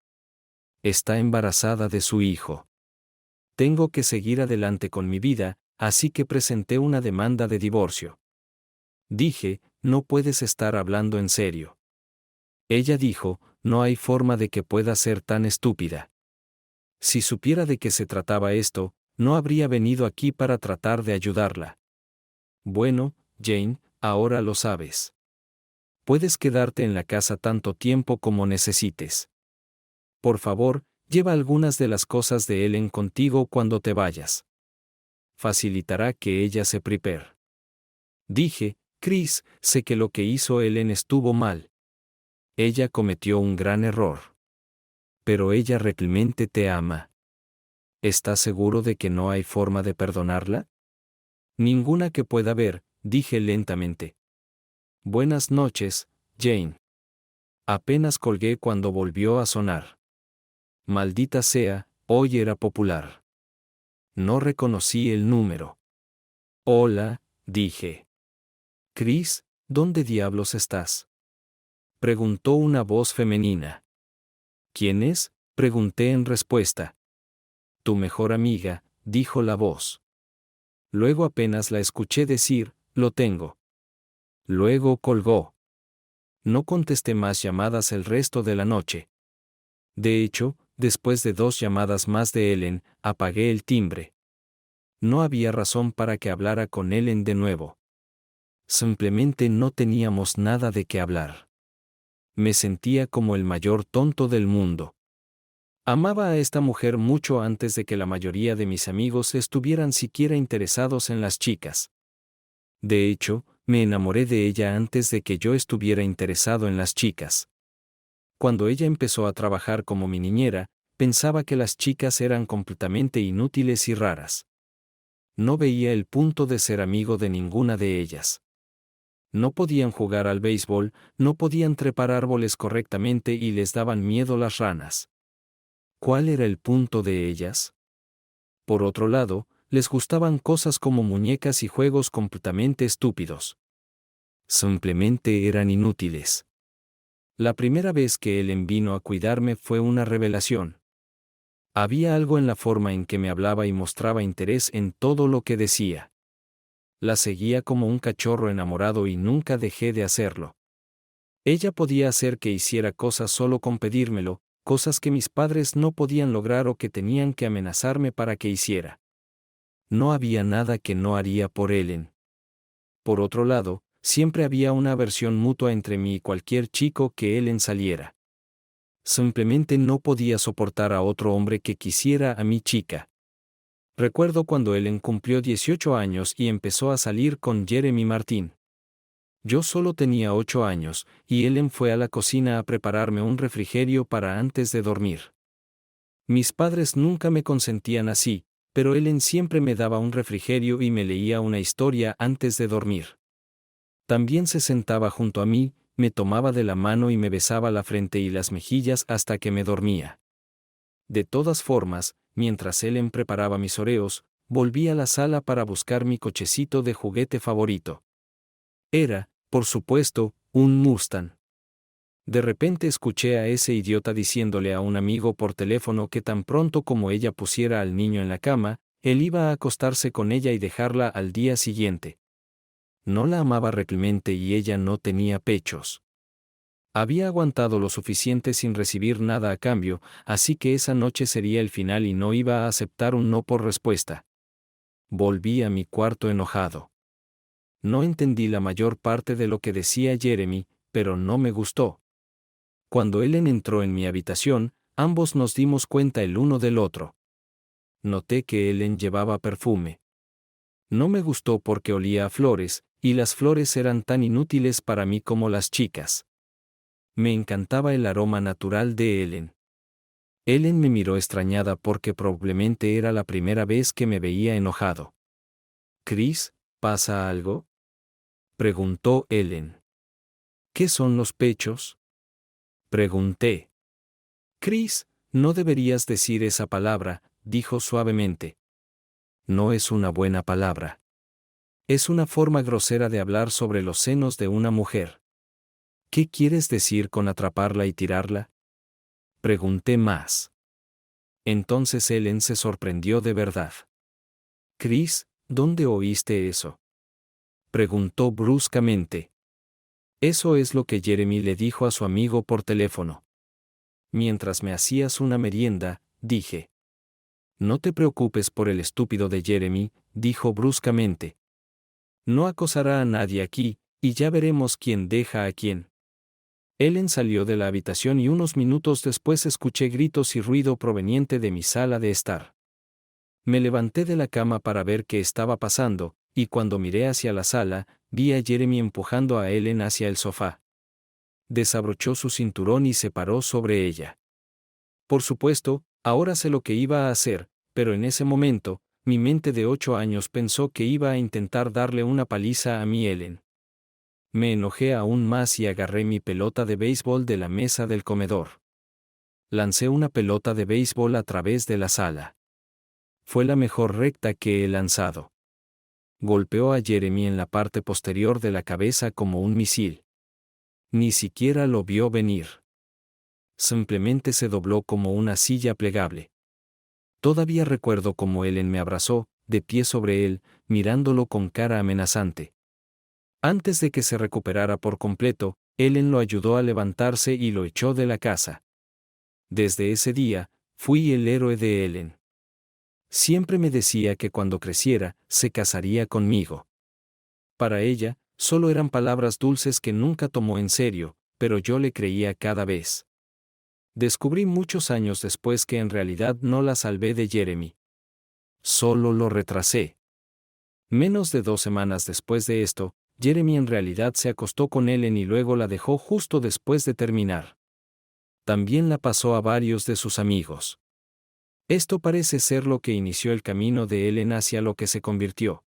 Está embarazada de su hijo. Tengo que seguir adelante con mi vida, así que presenté una demanda de divorcio. Dije, no puedes estar hablando en serio. Ella dijo, no hay forma de que pueda ser tan estúpida. Si supiera de qué se trataba esto, no habría venido aquí para tratar de ayudarla. Bueno, Jane, ahora lo sabes. Puedes quedarte en la casa tanto tiempo como necesites. Por favor, lleva algunas de las cosas de Ellen contigo cuando te vayas. Facilitará que ella se prepare. Dije, Chris, sé que lo que hizo Ellen estuvo mal. Ella cometió un gran error. Pero ella realmente te ama. ¿Estás seguro de que no hay forma de perdonarla? Ninguna que pueda haber, dije lentamente. Buenas noches, Jane. Apenas colgué cuando volvió a sonar. Maldita sea, hoy era popular. No reconocí el número. Hola, dije. Chris, ¿dónde diablos estás? Preguntó una voz femenina. ¿Quién es? Pregunté en respuesta. Tu mejor amiga, dijo la voz. Luego apenas la escuché decir, lo tengo. Luego colgó. No contesté más llamadas el resto de la noche. De hecho, después de 2 llamadas más de Ellen, apagué el timbre. No había razón para que hablara con Ellen de nuevo. Simplemente no teníamos nada de qué hablar. Me sentía como el mayor tonto del mundo. Amaba a esta mujer mucho antes de que la mayoría de mis amigos estuvieran siquiera interesados en las chicas. De hecho, me enamoré de ella antes de que yo estuviera interesado en las chicas. Cuando ella empezó a trabajar como mi niñera, pensaba que las chicas eran completamente inútiles y raras. No veía el punto de ser amigo de ninguna de ellas. No podían jugar al béisbol, no podían trepar árboles correctamente y les daban miedo las ranas. ¿Cuál era el punto de ellas? Por otro lado, les gustaban cosas como muñecas y juegos completamente estúpidos. Simplemente eran inútiles. La primera vez que Ellen vino a cuidarme fue una revelación. Había algo en la forma en que me hablaba y mostraba interés en todo lo que decía. La seguía como un cachorro enamorado y nunca dejé de hacerlo. Ella podía hacer que hiciera cosas solo con pedírmelo, cosas que mis padres no podían lograr o que tenían que amenazarme para que hiciera. No había nada que no haría por Ellen. Por otro lado, siempre había una aversión mutua entre mí y cualquier chico que Ellen saliera. Simplemente no podía soportar a otro hombre que quisiera a mi chica. Recuerdo cuando Ellen cumplió 18 años y empezó a salir con Jeremy Martin. Yo solo tenía 8 años, y Ellen fue a la cocina a prepararme un refrigerio para antes de dormir. Mis padres nunca me consentían así, pero Ellen siempre me daba un refrigerio y me leía una historia antes de dormir. También se sentaba junto a mí, me tomaba de la mano y me besaba la frente y las mejillas hasta que me dormía. De todas formas, mientras Ellen preparaba mis oreos, volví a la sala para buscar mi cochecito de juguete favorito. Era, por supuesto, un Mustang. De repente escuché a ese idiota diciéndole a un amigo por teléfono que tan pronto como ella pusiera al niño en la cama, él iba a acostarse con ella y dejarla al día siguiente. No la amaba realmente y ella no tenía pechos. Había aguantado lo suficiente sin recibir nada a cambio, así que esa noche sería el final y no iba a aceptar un no por respuesta. Volví a mi cuarto enojado. No entendí la mayor parte de lo que decía Jeremy, pero no me gustó. Cuando Ellen entró en mi habitación, ambos nos dimos cuenta el uno del otro. Noté que Ellen llevaba perfume. No me gustó porque olía a flores, y las flores eran tan inútiles para mí como las chicas. Me encantaba el aroma natural de Ellen. Ellen me miró extrañada porque probablemente era la primera vez que me veía enojado. «Chris, ¿pasa algo?», preguntó Ellen. «¿Qué son los pechos?», pregunté. «Chris, no deberías decir esa palabra», dijo suavemente. «No es una buena palabra. Es una forma grosera de hablar sobre los senos de una mujer». «¿Qué quieres decir con atraparla y tirarla?», pregunté más. Entonces Ellen se sorprendió de verdad. «Chris, ¿dónde oíste eso?», preguntó bruscamente. «Eso es lo que Jeremy le dijo a su amigo por teléfono. Mientras me hacías una merienda», dije. «No te preocupes por el estúpido de Jeremy», dijo bruscamente. «No acosará a nadie aquí, y ya veremos quién deja a quién». Ellen salió de la habitación y unos minutos después escuché gritos y ruido proveniente de mi sala de estar. Me levanté de la cama para ver qué estaba pasando, y cuando miré hacia la sala, vi a Jeremy empujando a Ellen hacia el sofá. Desabrochó su cinturón y se paró sobre ella. Por supuesto, ahora sé lo que iba a hacer, pero en ese momento, mi mente de 8 años pensó que iba a intentar darle una paliza a mi Ellen. Me enojé aún más y agarré mi pelota de béisbol de la mesa del comedor. Lancé una pelota de béisbol a través de la sala. Fue la mejor recta que he lanzado. Golpeó a Jeremy en la parte posterior de la cabeza como un misil. Ni siquiera lo vio venir. Simplemente se dobló como una silla plegable. Todavía recuerdo cómo Ellen me abrazó, de pie sobre él, mirándolo con cara amenazante. Antes de que se recuperara por completo, Ellen lo ayudó a levantarse y lo echó de la casa. Desde ese día, fui el héroe de Ellen. Siempre me decía que cuando creciera, se casaría conmigo. Para ella, solo eran palabras dulces que nunca tomó en serio, pero yo le creía cada vez. Descubrí muchos años después que en realidad no la salvé de Jeremy. Solo lo retrasé. Menos de 2 semanas después de esto, Jeremy en realidad se acostó con Ellen y luego la dejó justo después de terminar. También la pasó a varios de sus amigos. Esto parece ser lo que inició el camino de Ellen hacia lo que se convirtió.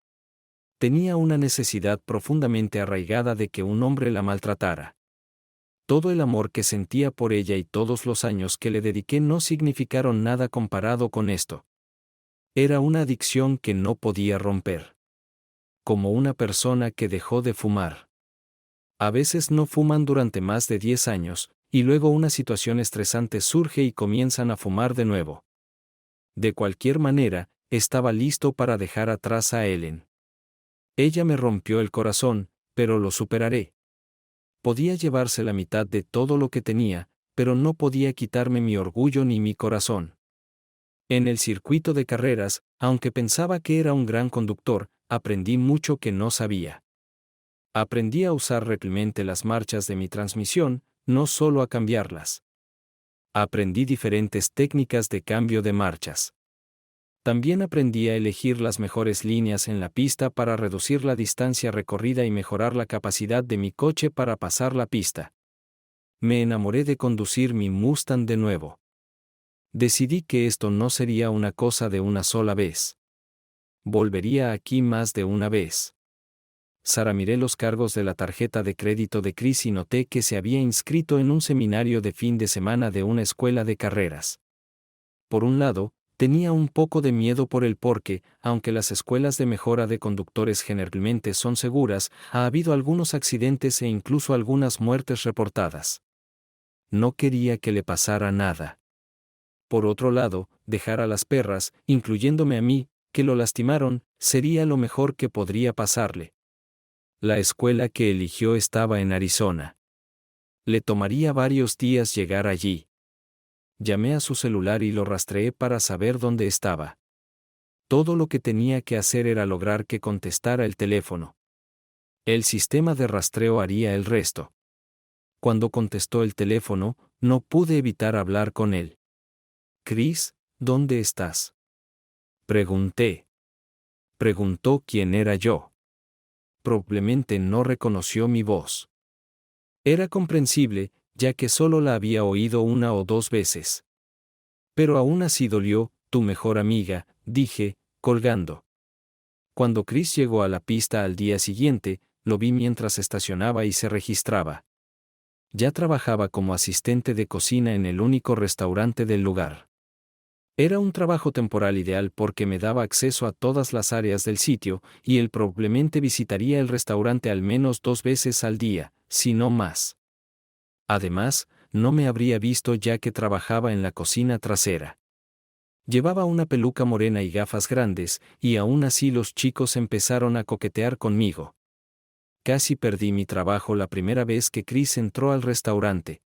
Tenía una necesidad profundamente arraigada de que un hombre la maltratara. Todo el amor que sentía por ella y todos los años que le dediqué no significaron nada comparado con esto. Era una adicción que no podía romper. Como una persona que dejó de fumar. A veces no fuman durante más de 10 años, y luego una situación estresante surge y comienzan a fumar de nuevo. De cualquier manera, estaba listo para dejar atrás a Ellen. Ella me rompió el corazón, pero lo superaré. Podía llevarse la mitad de todo lo que tenía, pero no podía quitarme mi orgullo ni mi corazón. En el circuito de carreras, aunque pensaba que era un gran conductor, aprendí mucho que no sabía. Aprendí a usar realmente las marchas de mi transmisión, no solo a cambiarlas. Aprendí diferentes técnicas de cambio de marchas. También aprendí a elegir las mejores líneas en la pista para reducir la distancia recorrida y mejorar la capacidad de mi coche para pasar la pista. Me enamoré de conducir mi Mustang de nuevo. Decidí que esto no sería una cosa de una sola vez. Volvería aquí más de una vez. Miré los cargos de la tarjeta de crédito de Chris y noté que se había inscrito en un seminario de fin de semana de una escuela de carreras. Por un lado, tenía un poco de miedo por el porque, aunque las escuelas de mejora de conductores generalmente son seguras, ha habido algunos accidentes e incluso algunas muertes reportadas. No quería que le pasara nada. Por otro lado, dejar a las perras, incluyéndome a mí, que lo lastimaron, sería lo mejor que podría pasarle. La escuela que eligió estaba en Arizona. Le tomaría varios días llegar allí. Llamé a su celular y lo rastreé para saber dónde estaba. Todo lo que tenía que hacer era lograr que contestara el teléfono. El sistema de rastreo haría el resto. Cuando contestó el teléfono, no pude evitar hablar con él. «Chris, ¿dónde estás?», pregunté. Preguntó quién era yo. Probablemente no reconoció mi voz. Era comprensible, ya que solo la había oído una o dos veces. Pero aún así dolió, tu mejor amiga, dije, colgando. Cuando Chris llegó a la pista al día siguiente, lo vi mientras estacionaba y se registraba. Ya trabajaba como asistente de cocina en el único restaurante del lugar. Era un trabajo temporal ideal porque me daba acceso a todas las áreas del sitio, y él probablemente visitaría el restaurante al menos 2 veces al día, si no más. Además, no me habría visto ya que trabajaba en la cocina trasera. Llevaba una peluca morena y gafas grandes, y aún así los chicos empezaron a coquetear conmigo. Casi perdí mi trabajo la primera vez que Chris entró al restaurante.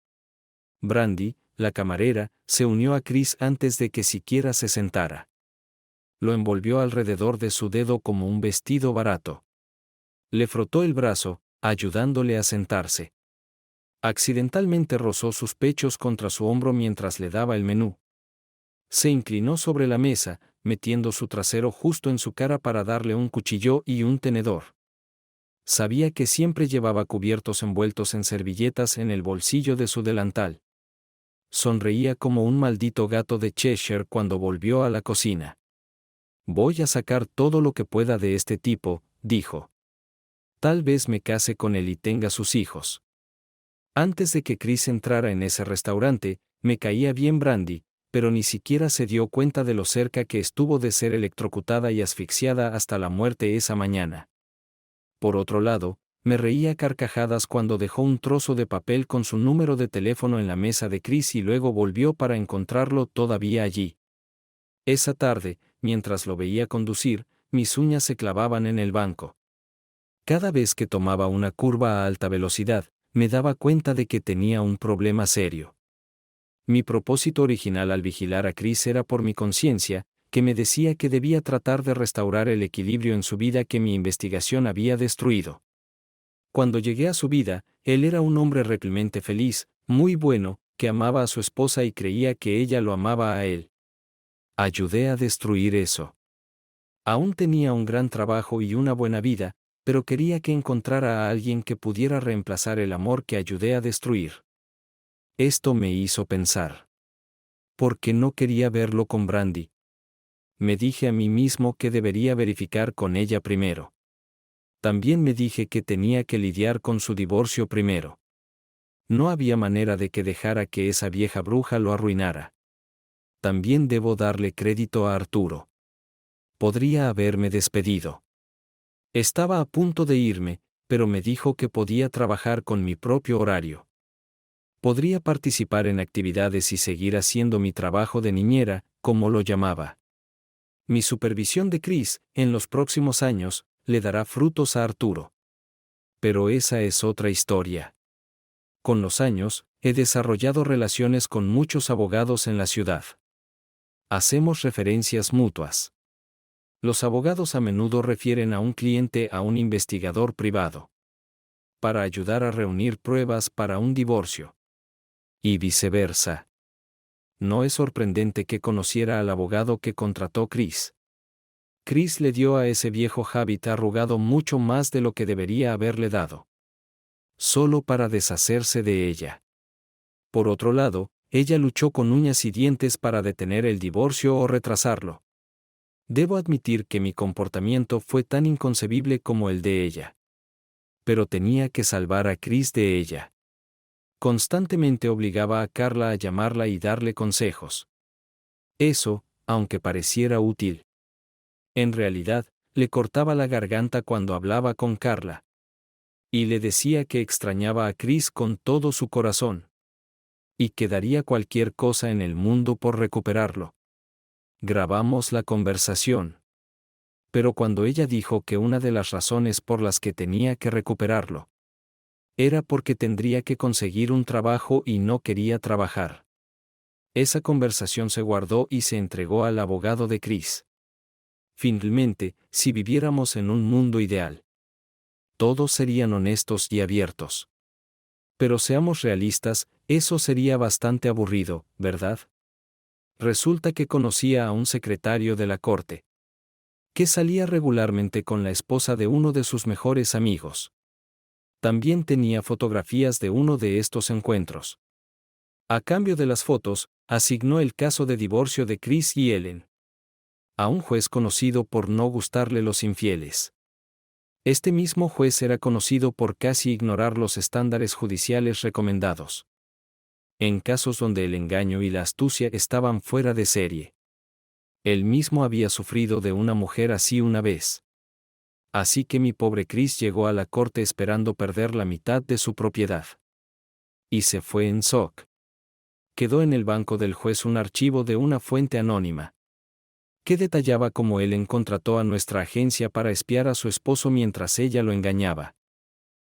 Brandy, la camarera, se unió a Chris antes de que siquiera se sentara. Lo envolvió alrededor de su dedo como un vestido barato. Le frotó el brazo, ayudándole a sentarse. Accidentalmente rozó sus pechos contra su hombro mientras le daba el menú. Se inclinó sobre la mesa, metiendo su trasero justo en su cara para darle un cuchillo y un tenedor. Sabía que siempre llevaba cubiertos envueltos en servilletas en el bolsillo de su delantal. Sonreía como un maldito gato de Cheshire cuando volvió a la cocina. Voy a sacar todo lo que pueda de este tipo, dijo. Tal vez me case con él y tenga sus hijos. Antes de que Chris entrara en ese restaurante, me caía bien Brandy, pero ni siquiera se dio cuenta de lo cerca que estuvo de ser electrocutada y asfixiada hasta la muerte esa mañana. Por otro lado, me reía a carcajadas cuando dejó un trozo de papel con su número de teléfono en la mesa de Chris y luego volvió para encontrarlo todavía allí. Esa tarde, mientras lo veía conducir, mis uñas se clavaban en el banco. Cada vez que tomaba una curva a alta velocidad, me daba cuenta de que tenía un problema serio. Mi propósito original al vigilar a Chris era por mi conciencia, que me decía que debía tratar de restaurar el equilibrio en su vida que mi investigación había destruido. Cuando llegué a su vida, él era un hombre realmente feliz, muy bueno, que amaba a su esposa y creía que ella lo amaba a él. Ayudé a destruir eso. Aún tenía un gran trabajo y una buena vida, pero quería que encontrara a alguien que pudiera reemplazar el amor que ayudé a destruir. Esto me hizo pensar. ¿Por qué no quería verlo con Brandy? Me dije a mí mismo que debería verificar con ella primero. También me dije que tenía que lidiar con su divorcio primero. No había manera de que dejara que esa vieja bruja lo arruinara. También debo darle crédito a Arturo. Podría haberme despedido. Estaba a punto de irme, pero me dijo que podía trabajar con mi propio horario. Podría participar en actividades y seguir haciendo mi trabajo de niñera, como lo llamaba. Mi supervisión de Chris, en los próximos años, le dará frutos a Arturo. Pero esa es otra historia. Con los años, he desarrollado relaciones con muchos abogados en la ciudad. Hacemos referencias mutuas. Los abogados a menudo refieren a un cliente a un investigador privado para ayudar a reunir pruebas para un divorcio. Y viceversa. No es sorprendente que conociera al abogado que contrató Chris. Chris le dio a ese viejo Hobbit arrugado mucho más de lo que debería haberle dado. Solo para deshacerse de ella. Por otro lado, ella luchó con uñas y dientes para detener el divorcio o retrasarlo. Debo admitir que mi comportamiento fue tan inconcebible como el de ella. Pero tenía que salvar a Chris de ella. Constantemente obligaba a Carla a llamarla y darle consejos. Eso, aunque pareciera útil. En realidad, le cortaba la garganta cuando hablaba con Carla. Y le decía que extrañaba a Chris con todo su corazón. Y que daría cualquier cosa en el mundo por recuperarlo. Grabamos la conversación. Pero cuando ella dijo que una de las razones por las que tenía que recuperarlo era porque tendría que conseguir un trabajo y no quería trabajar. Esa conversación se guardó y se entregó al abogado de Chris. Finalmente, si viviéramos en un mundo ideal, todos serían honestos y abiertos. Pero seamos realistas, eso sería bastante aburrido, ¿verdad? Resulta que conocía a un secretario de la corte, que salía regularmente con la esposa de uno de sus mejores amigos. También tenía fotografías de uno de estos encuentros. A cambio de las fotos, asignó el caso de divorcio de Chris y Ellen a un juez conocido por no gustarle los infieles. Este mismo juez era conocido por casi ignorar los estándares judiciales recomendados en casos donde el engaño y la astucia estaban fuera de serie. Él mismo había sufrido de una mujer así una vez. Así que mi pobre Chris llegó a la corte esperando perder la mitad de su propiedad. Y se fue en shock. Quedó en el banco del juez un archivo de una fuente anónima que detallaba cómo Ellen contrató a nuestra agencia para espiar a su esposo mientras ella lo engañaba.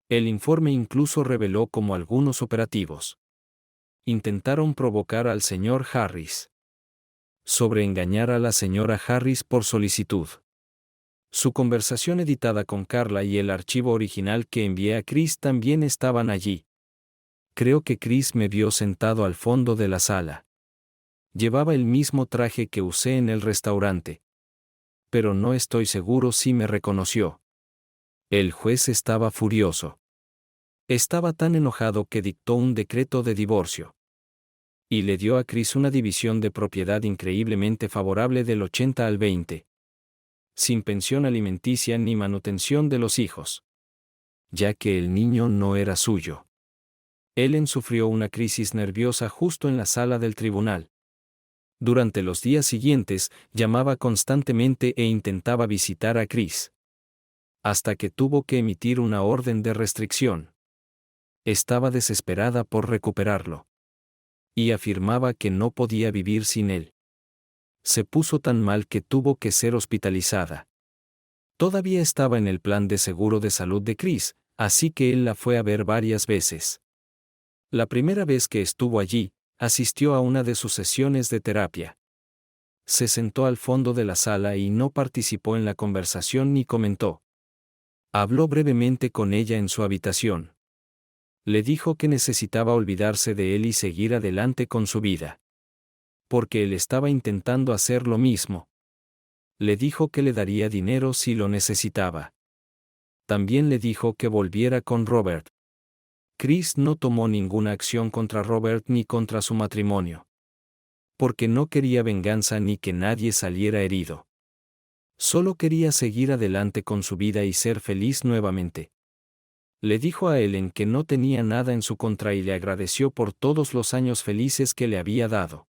El informe incluso reveló cómo algunos operativos intentaron provocar al señor Harris sobre engañar a la señora Harris por solicitud. Su conversación editada con Carla y el archivo original que envié a Chris también estaban allí. Creo que Chris me vio sentado al fondo de la sala. Llevaba el mismo traje que usé en el restaurante. Pero no estoy seguro si me reconoció. El juez estaba furioso. Estaba tan enojado que dictó un decreto de divorcio. Y le dio a Chris una división de propiedad increíblemente favorable del 80 al 20. Sin pensión alimenticia ni manutención de los hijos. Ya que el niño no era suyo. Ellen sufrió una crisis nerviosa justo en la sala del tribunal. Durante los días siguientes, llamaba constantemente e intentaba visitar a Chris. Hasta que tuvo que emitir una orden de restricción. Estaba desesperada por recuperarlo. Y afirmaba que no podía vivir sin él. Se puso tan mal que tuvo que ser hospitalizada. Todavía estaba en el plan de seguro de salud de Chris, así que él la fue a ver varias veces. La primera vez que estuvo allí, asistió a una de sus sesiones de terapia. Se sentó al fondo de la sala y no participó en la conversación ni comentó. Habló brevemente con ella en su habitación. Le dijo que necesitaba olvidarse de él y seguir adelante con su vida. Porque él estaba intentando hacer lo mismo. Le dijo que le daría dinero si lo necesitaba. También le dijo que volviera con Robert. Chris no tomó ninguna acción contra Robert ni contra su matrimonio. Porque no quería venganza ni que nadie saliera herido. Solo quería seguir adelante con su vida y ser feliz nuevamente. Le dijo a Ellen que no tenía nada en su contra y le agradeció por todos los años felices que le había dado.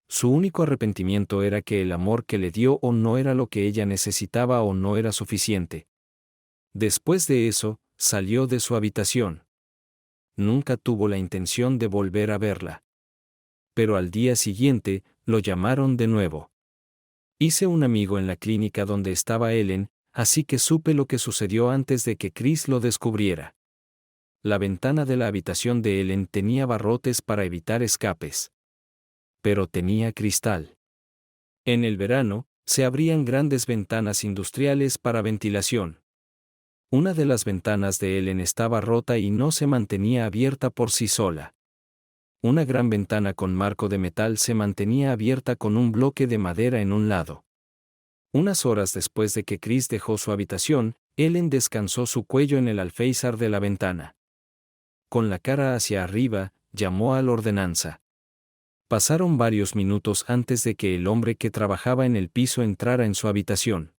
Su único arrepentimiento era que el amor que le dio o no era lo que ella necesitaba o no era suficiente. Después de eso, salió de su habitación. Nunca tuvo la intención de volver a verla. Pero al día siguiente, lo llamaron de nuevo. Hice un amigo en la clínica donde estaba Ellen, así que supe lo que sucedió antes de que Chris lo descubriera. La ventana de la habitación de Ellen tenía barrotes para evitar escapes. Pero tenía cristal. En el verano, se abrían grandes ventanas industriales para ventilación. Una de las ventanas de Ellen estaba rota y no se mantenía abierta por sí sola. Una gran ventana con marco de metal se mantenía abierta con un bloque de madera en un lado. Unas horas después de que Chris dejó su habitación, Ellen descansó su cuello en el alféizar de la ventana. Con la cara hacia arriba, llamó a la ordenanza. Pasaron varios minutos antes de que el hombre que trabajaba en el piso entrara en su habitación.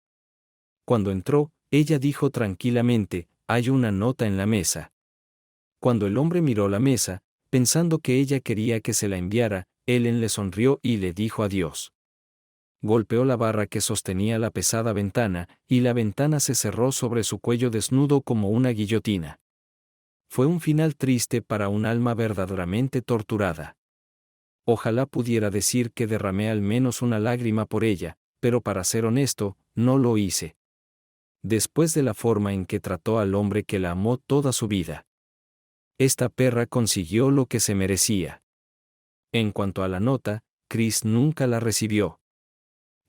Cuando entró, ella dijo tranquilamente, «Hay una nota en la mesa». Cuando el hombre miró la mesa, pensando que ella quería que se la enviara, Ellen le sonrió y le dijo adiós. Golpeó la barra que sostenía la pesada ventana, y la ventana se cerró sobre su cuello desnudo como una guillotina. Fue un final triste para un alma verdaderamente torturada. Ojalá pudiera decir que derramé al menos una lágrima por ella, pero para ser honesto, no lo hice. Después de la forma en que trató al hombre que la amó toda su vida. Esta perra consiguió lo que se merecía. En cuanto a la nota, Chris nunca la recibió.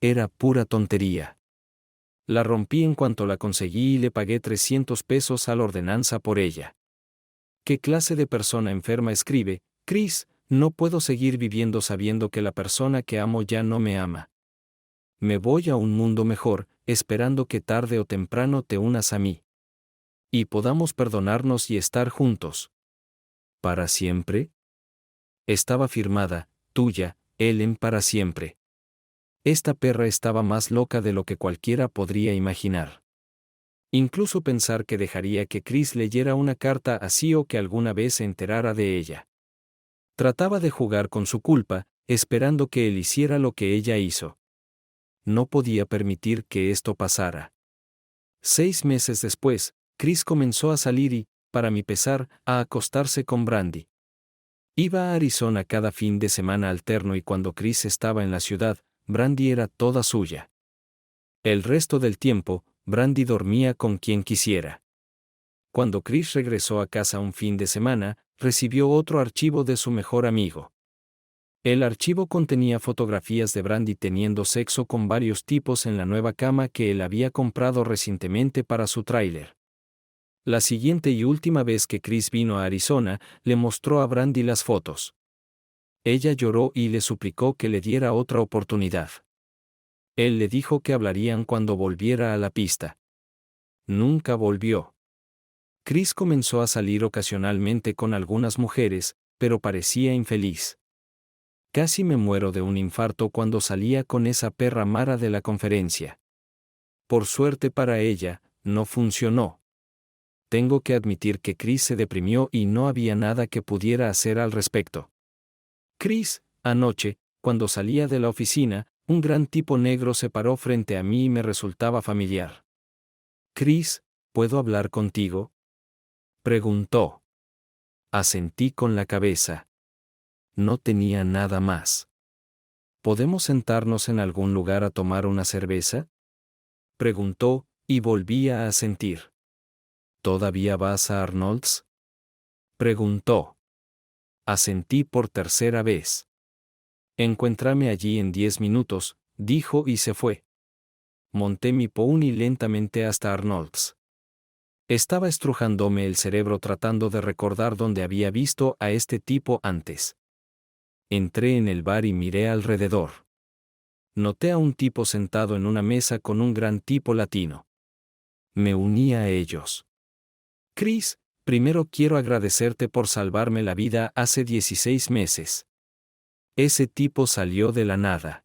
Era pura tontería. La rompí en cuanto la conseguí y le pagué 300 pesos a la ordenanza por ella. ¿Qué clase de persona enferma escribe, Chris? No puedo seguir viviendo sabiendo que la persona que amo ya no me ama. Me voy a un mundo mejor, esperando que tarde o temprano te unas a mí. Y podamos perdonarnos y estar juntos. ¿Para siempre? Estaba firmada, tuya, Ellen, para siempre. Esta perra estaba más loca de lo que cualquiera podría imaginar. Incluso pensar que dejaría que Chris leyera una carta así o que alguna vez se enterara de ella. Trataba de jugar con su culpa, esperando que él hiciera lo que ella hizo. No podía permitir que esto pasara. 6 meses después, Chris comenzó a salir y, para mi pesar, a acostarse con Brandy. Iba a Arizona cada fin de semana alterno y cuando Chris estaba en la ciudad, Brandy era toda suya. El resto del tiempo, Brandy dormía con quien quisiera. Cuando Chris regresó a casa un fin de semana, recibió otro archivo de su mejor amigo. El archivo contenía fotografías de Brandy teniendo sexo con varios tipos en la nueva cama que él había comprado recientemente para su tráiler. La siguiente y última vez que Chris vino a Arizona, le mostró a Brandy las fotos. Ella lloró y le suplicó que le diera otra oportunidad. Él le dijo que hablarían cuando volviera a la pista. Nunca volvió. Chris comenzó a salir ocasionalmente con algunas mujeres, pero parecía infeliz. Casi me muero de un infarto cuando salía con esa perra Mara de la conferencia. Por suerte para ella, no funcionó. Tengo que admitir que Chris se deprimió y no había nada que pudiera hacer al respecto. Chris, anoche, cuando salía de la oficina, un gran tipo negro se paró frente a mí y me resultaba familiar. Chris, ¿puedo hablar contigo?, preguntó. Asentí con la cabeza. No tenía nada más. ¿Podemos sentarnos en algún lugar a tomar una cerveza?, preguntó, y volví a asentir. ¿Todavía vas a Arnold's?, preguntó. Asentí por tercera vez. Encuéntrame allí en 10 minutos, dijo y se fue. Monté mi pony lentamente hasta Arnold's. Estaba estrujándome el cerebro tratando de recordar dónde había visto a este tipo antes. Entré en el bar y miré alrededor. Noté a un tipo sentado en una mesa con un gran tipo latino. Me uní a ellos. Chris, primero quiero agradecerte por salvarme la vida hace 16 meses. Ese tipo salió de la nada.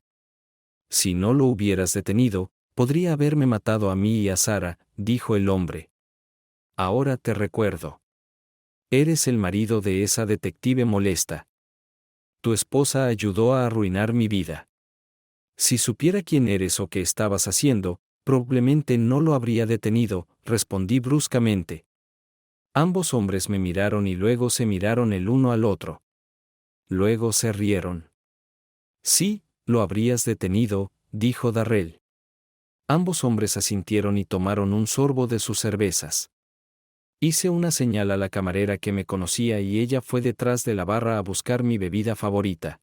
Si no lo hubieras detenido, podría haberme matado a mí y a Sara, dijo el hombre. Ahora te recuerdo. Eres el marido de esa detective molesta. Tu esposa ayudó a arruinar mi vida. Si supiera quién eres o qué estabas haciendo, probablemente no lo habría detenido, respondí bruscamente. Ambos hombres me miraron y luego se miraron el uno al otro. Luego se rieron. Sí, lo habrías detenido, dijo Darrell. Ambos hombres asintieron y tomaron un sorbo de sus cervezas. Hice una señal a la camarera que me conocía y ella fue detrás de la barra a buscar mi bebida favorita.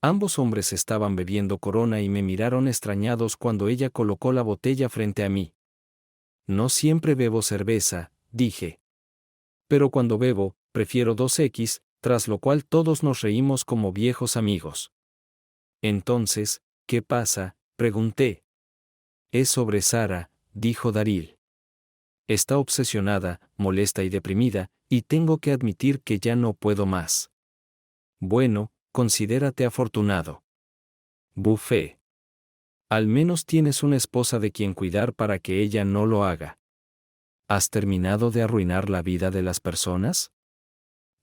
Ambos hombres estaban bebiendo Corona y me miraron extrañados cuando ella colocó la botella frente a mí. No siempre bebo cerveza, dije. Pero cuando bebo, prefiero 2X, tras lo cual todos nos reímos como viejos amigos. Entonces, ¿qué pasa?, pregunté. Es sobre Sara, dijo Darryl. Está obsesionada, molesta y deprimida, y tengo que admitir que ya no puedo más. Bueno, considérate afortunado. Bufé. Al menos tienes una esposa de quien cuidar para que ella no lo haga. ¿Has terminado de arruinar la vida de las personas?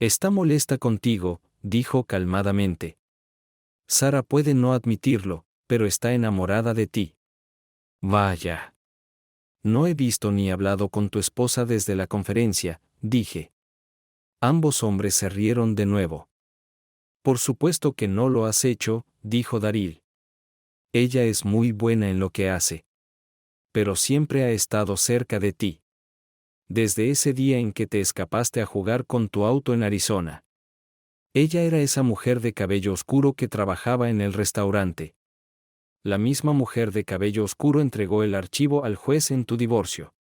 Está molesta contigo, dijo calmadamente. Sara puede no admitirlo, pero está enamorada de ti. Vaya. No he visto ni hablado con tu esposa desde la conferencia, dije. Ambos hombres se rieron de nuevo. Por supuesto que no lo has hecho, dijo Darryl. Ella es muy buena en lo que hace. Pero siempre ha estado cerca de ti. Desde ese día en que te escapaste a jugar con tu auto en Arizona. Ella era esa mujer de cabello oscuro que trabajaba en el restaurante. La misma mujer de cabello oscuro entregó el archivo al juez en tu divorcio.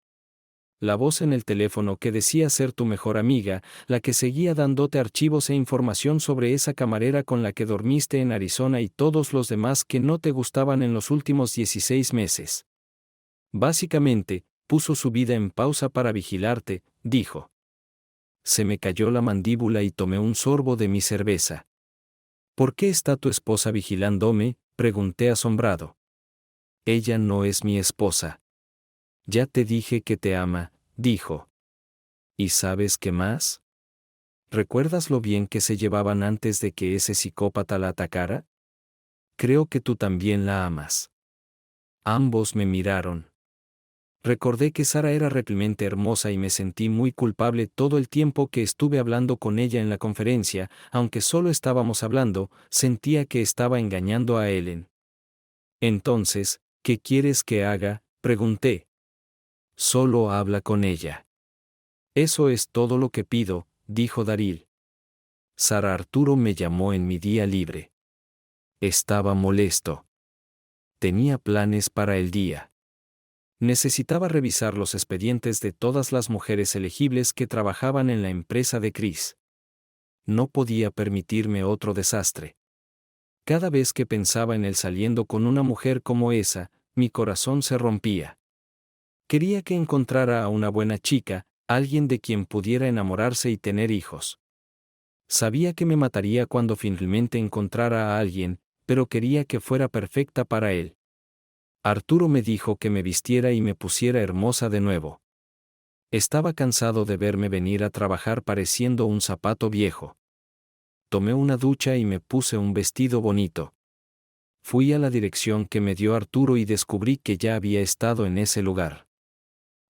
La voz en el teléfono que decía ser tu mejor amiga, la que seguía dándote archivos e información sobre esa camarera con la que dormiste en Arizona y todos los demás que no te gustaban en los últimos 16 meses. Básicamente, puso su vida en pausa para vigilarte, dijo. Se me cayó la mandíbula y tomé un sorbo de mi cerveza. ¿Por qué está tu esposa vigilándome?, pregunté asombrado. Ella no es mi esposa. Ya te dije que te ama, dijo. ¿Y sabes qué más? ¿Recuerdas lo bien que se llevaban antes de que ese psicópata la atacara? Creo que tú también la amas. Ambos me miraron. Recordé que Sara era realmente hermosa y me sentí muy culpable todo el tiempo que estuve hablando con ella en la conferencia, aunque solo estábamos hablando, sentía que estaba engañando a Ellen. Entonces, ¿qué quieres que haga?, pregunté. Solo habla con ella. Eso es todo lo que pido, dijo Daryl. Sara Arturo me llamó en mi día libre. Estaba molesto. Tenía planes para el día. Necesitaba revisar los expedientes de todas las mujeres elegibles que trabajaban en la empresa de Chris. No podía permitirme otro desastre. Cada vez que pensaba en él saliendo con una mujer como esa, mi corazón se rompía. Quería que encontrara a una buena chica, alguien de quien pudiera enamorarse y tener hijos. Sabía que me mataría cuando finalmente encontrara a alguien, pero quería que fuera perfecta para él. Arturo me dijo que me vistiera y me pusiera hermosa de nuevo. Estaba cansado de verme venir a trabajar pareciendo un zapato viejo. Tomé una ducha y me puse un vestido bonito. Fui a la dirección que me dio Arturo y descubrí que ya había estado en ese lugar.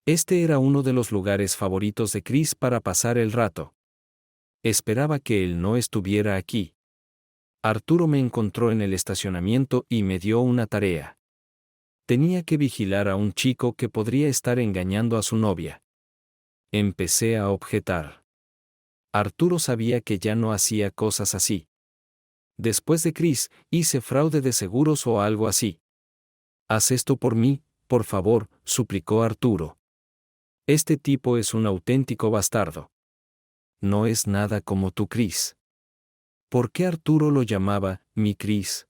Este era uno de los lugares favoritos de Chris para pasar el rato. Esperaba que él no estuviera aquí. Arturo me encontró en el estacionamiento y me dio una tarea. Tenía que vigilar a un chico que podría estar engañando a su novia. Empecé a objetar. Arturo sabía que ya no hacía cosas así. Después de Chris, hice fraude de seguros o algo así. Haz esto por mí, por favor, suplicó Arturo. Este tipo es un auténtico bastardo. No es nada como tu Chris. ¿Por qué Arturo lo llamaba mi Chris?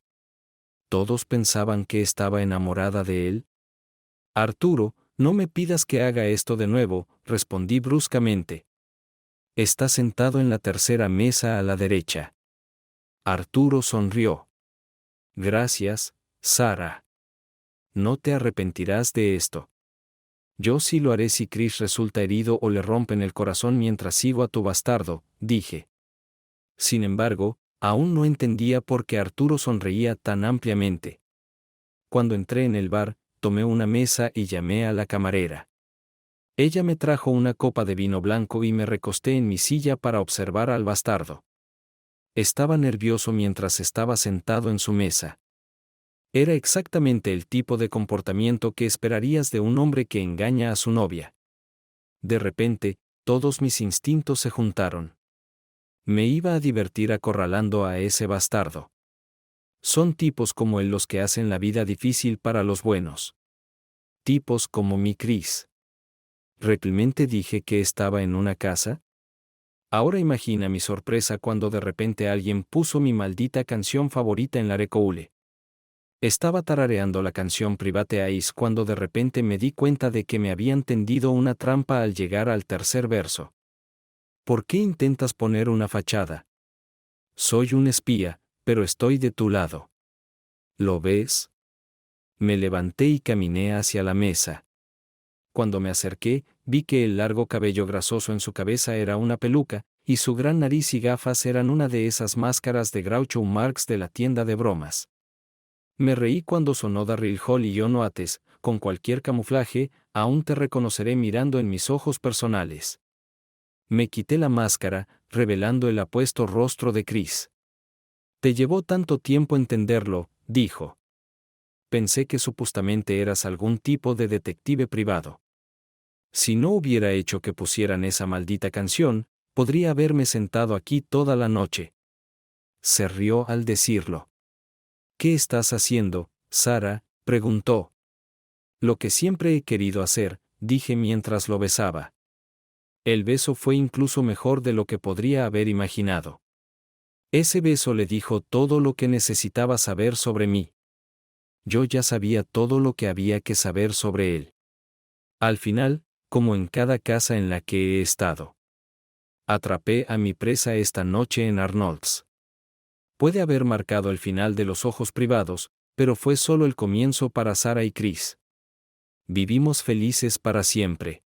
¿Todos pensaban que estaba enamorada de él? Arturo, no me pidas que haga esto de nuevo, respondí bruscamente. Está sentado en la tercera mesa a la derecha. Arturo sonrió. Gracias, Sara. No te arrepentirás de esto. Yo sí lo haré si Chris resulta herido o le rompen el corazón mientras sigo a tu bastardo, dije. Sin embargo, aún no entendía por qué Arturo sonreía tan ampliamente. Cuando entré en el bar, tomé una mesa y llamé a la camarera. Ella me trajo una copa de vino blanco y me recosté en mi silla para observar al bastardo. Estaba nervioso mientras estaba sentado en su mesa. Era exactamente el tipo de comportamiento que esperarías de un hombre que engaña a su novia. De repente, todos mis instintos se juntaron. Me iba a divertir acorralando a ese bastardo. Son tipos como él los que hacen la vida difícil para los buenos. Tipos como mi Chris. ¿Realmente dije que estaba en una casa? Ahora imagina mi sorpresa cuando de repente alguien puso mi maldita canción favorita en la recoule. Estaba tarareando la canción Private Eyes cuando de repente me di cuenta de que me habían tendido una trampa al llegar al tercer verso. ¿Por qué intentas poner una fachada? Soy un espía, pero estoy de tu lado. ¿Lo ves? Me levanté y caminé hacia la mesa. Cuando me acerqué, vi que el largo cabello grasoso en su cabeza era una peluca, y su gran nariz y gafas eran una de esas máscaras de Groucho Marx de la tienda de bromas. Me reí cuando sonó Daryl Hall y yo no ates, con cualquier camuflaje, aún te reconoceré mirando en mis ojos personales. Me quité la máscara, revelando el apuesto rostro de Chris. Te llevó tanto tiempo entenderlo, dijo. Pensé que supuestamente eras algún tipo de detective privado. Si no hubiera hecho que pusieran esa maldita canción, podría haberme sentado aquí toda la noche. Se rió al decirlo. ¿Qué estás haciendo, Sara?, preguntó. Lo que siempre he querido hacer, dije mientras lo besaba. El beso fue incluso mejor de lo que podría haber imaginado. Ese beso le dijo todo lo que necesitaba saber sobre mí. Yo ya sabía todo lo que había que saber sobre él. Al final, como en cada casa en la que he estado. Atrapé a mi presa esta noche en Arnold's. Puede haber marcado el final de Los Ojos Privados, pero fue solo el comienzo para Sarah y Chris. Vivimos felices para siempre.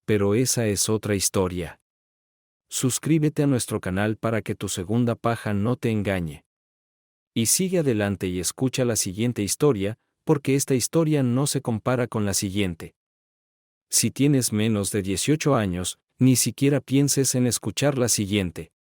Pero esa es otra historia. Suscríbete a nuestro canal para que tu segunda paja no te engañe. Y sigue adelante y escucha la siguiente historia, porque esta historia no se compara con la siguiente. Si tienes menos de 18 años, ni siquiera pienses en escuchar la siguiente.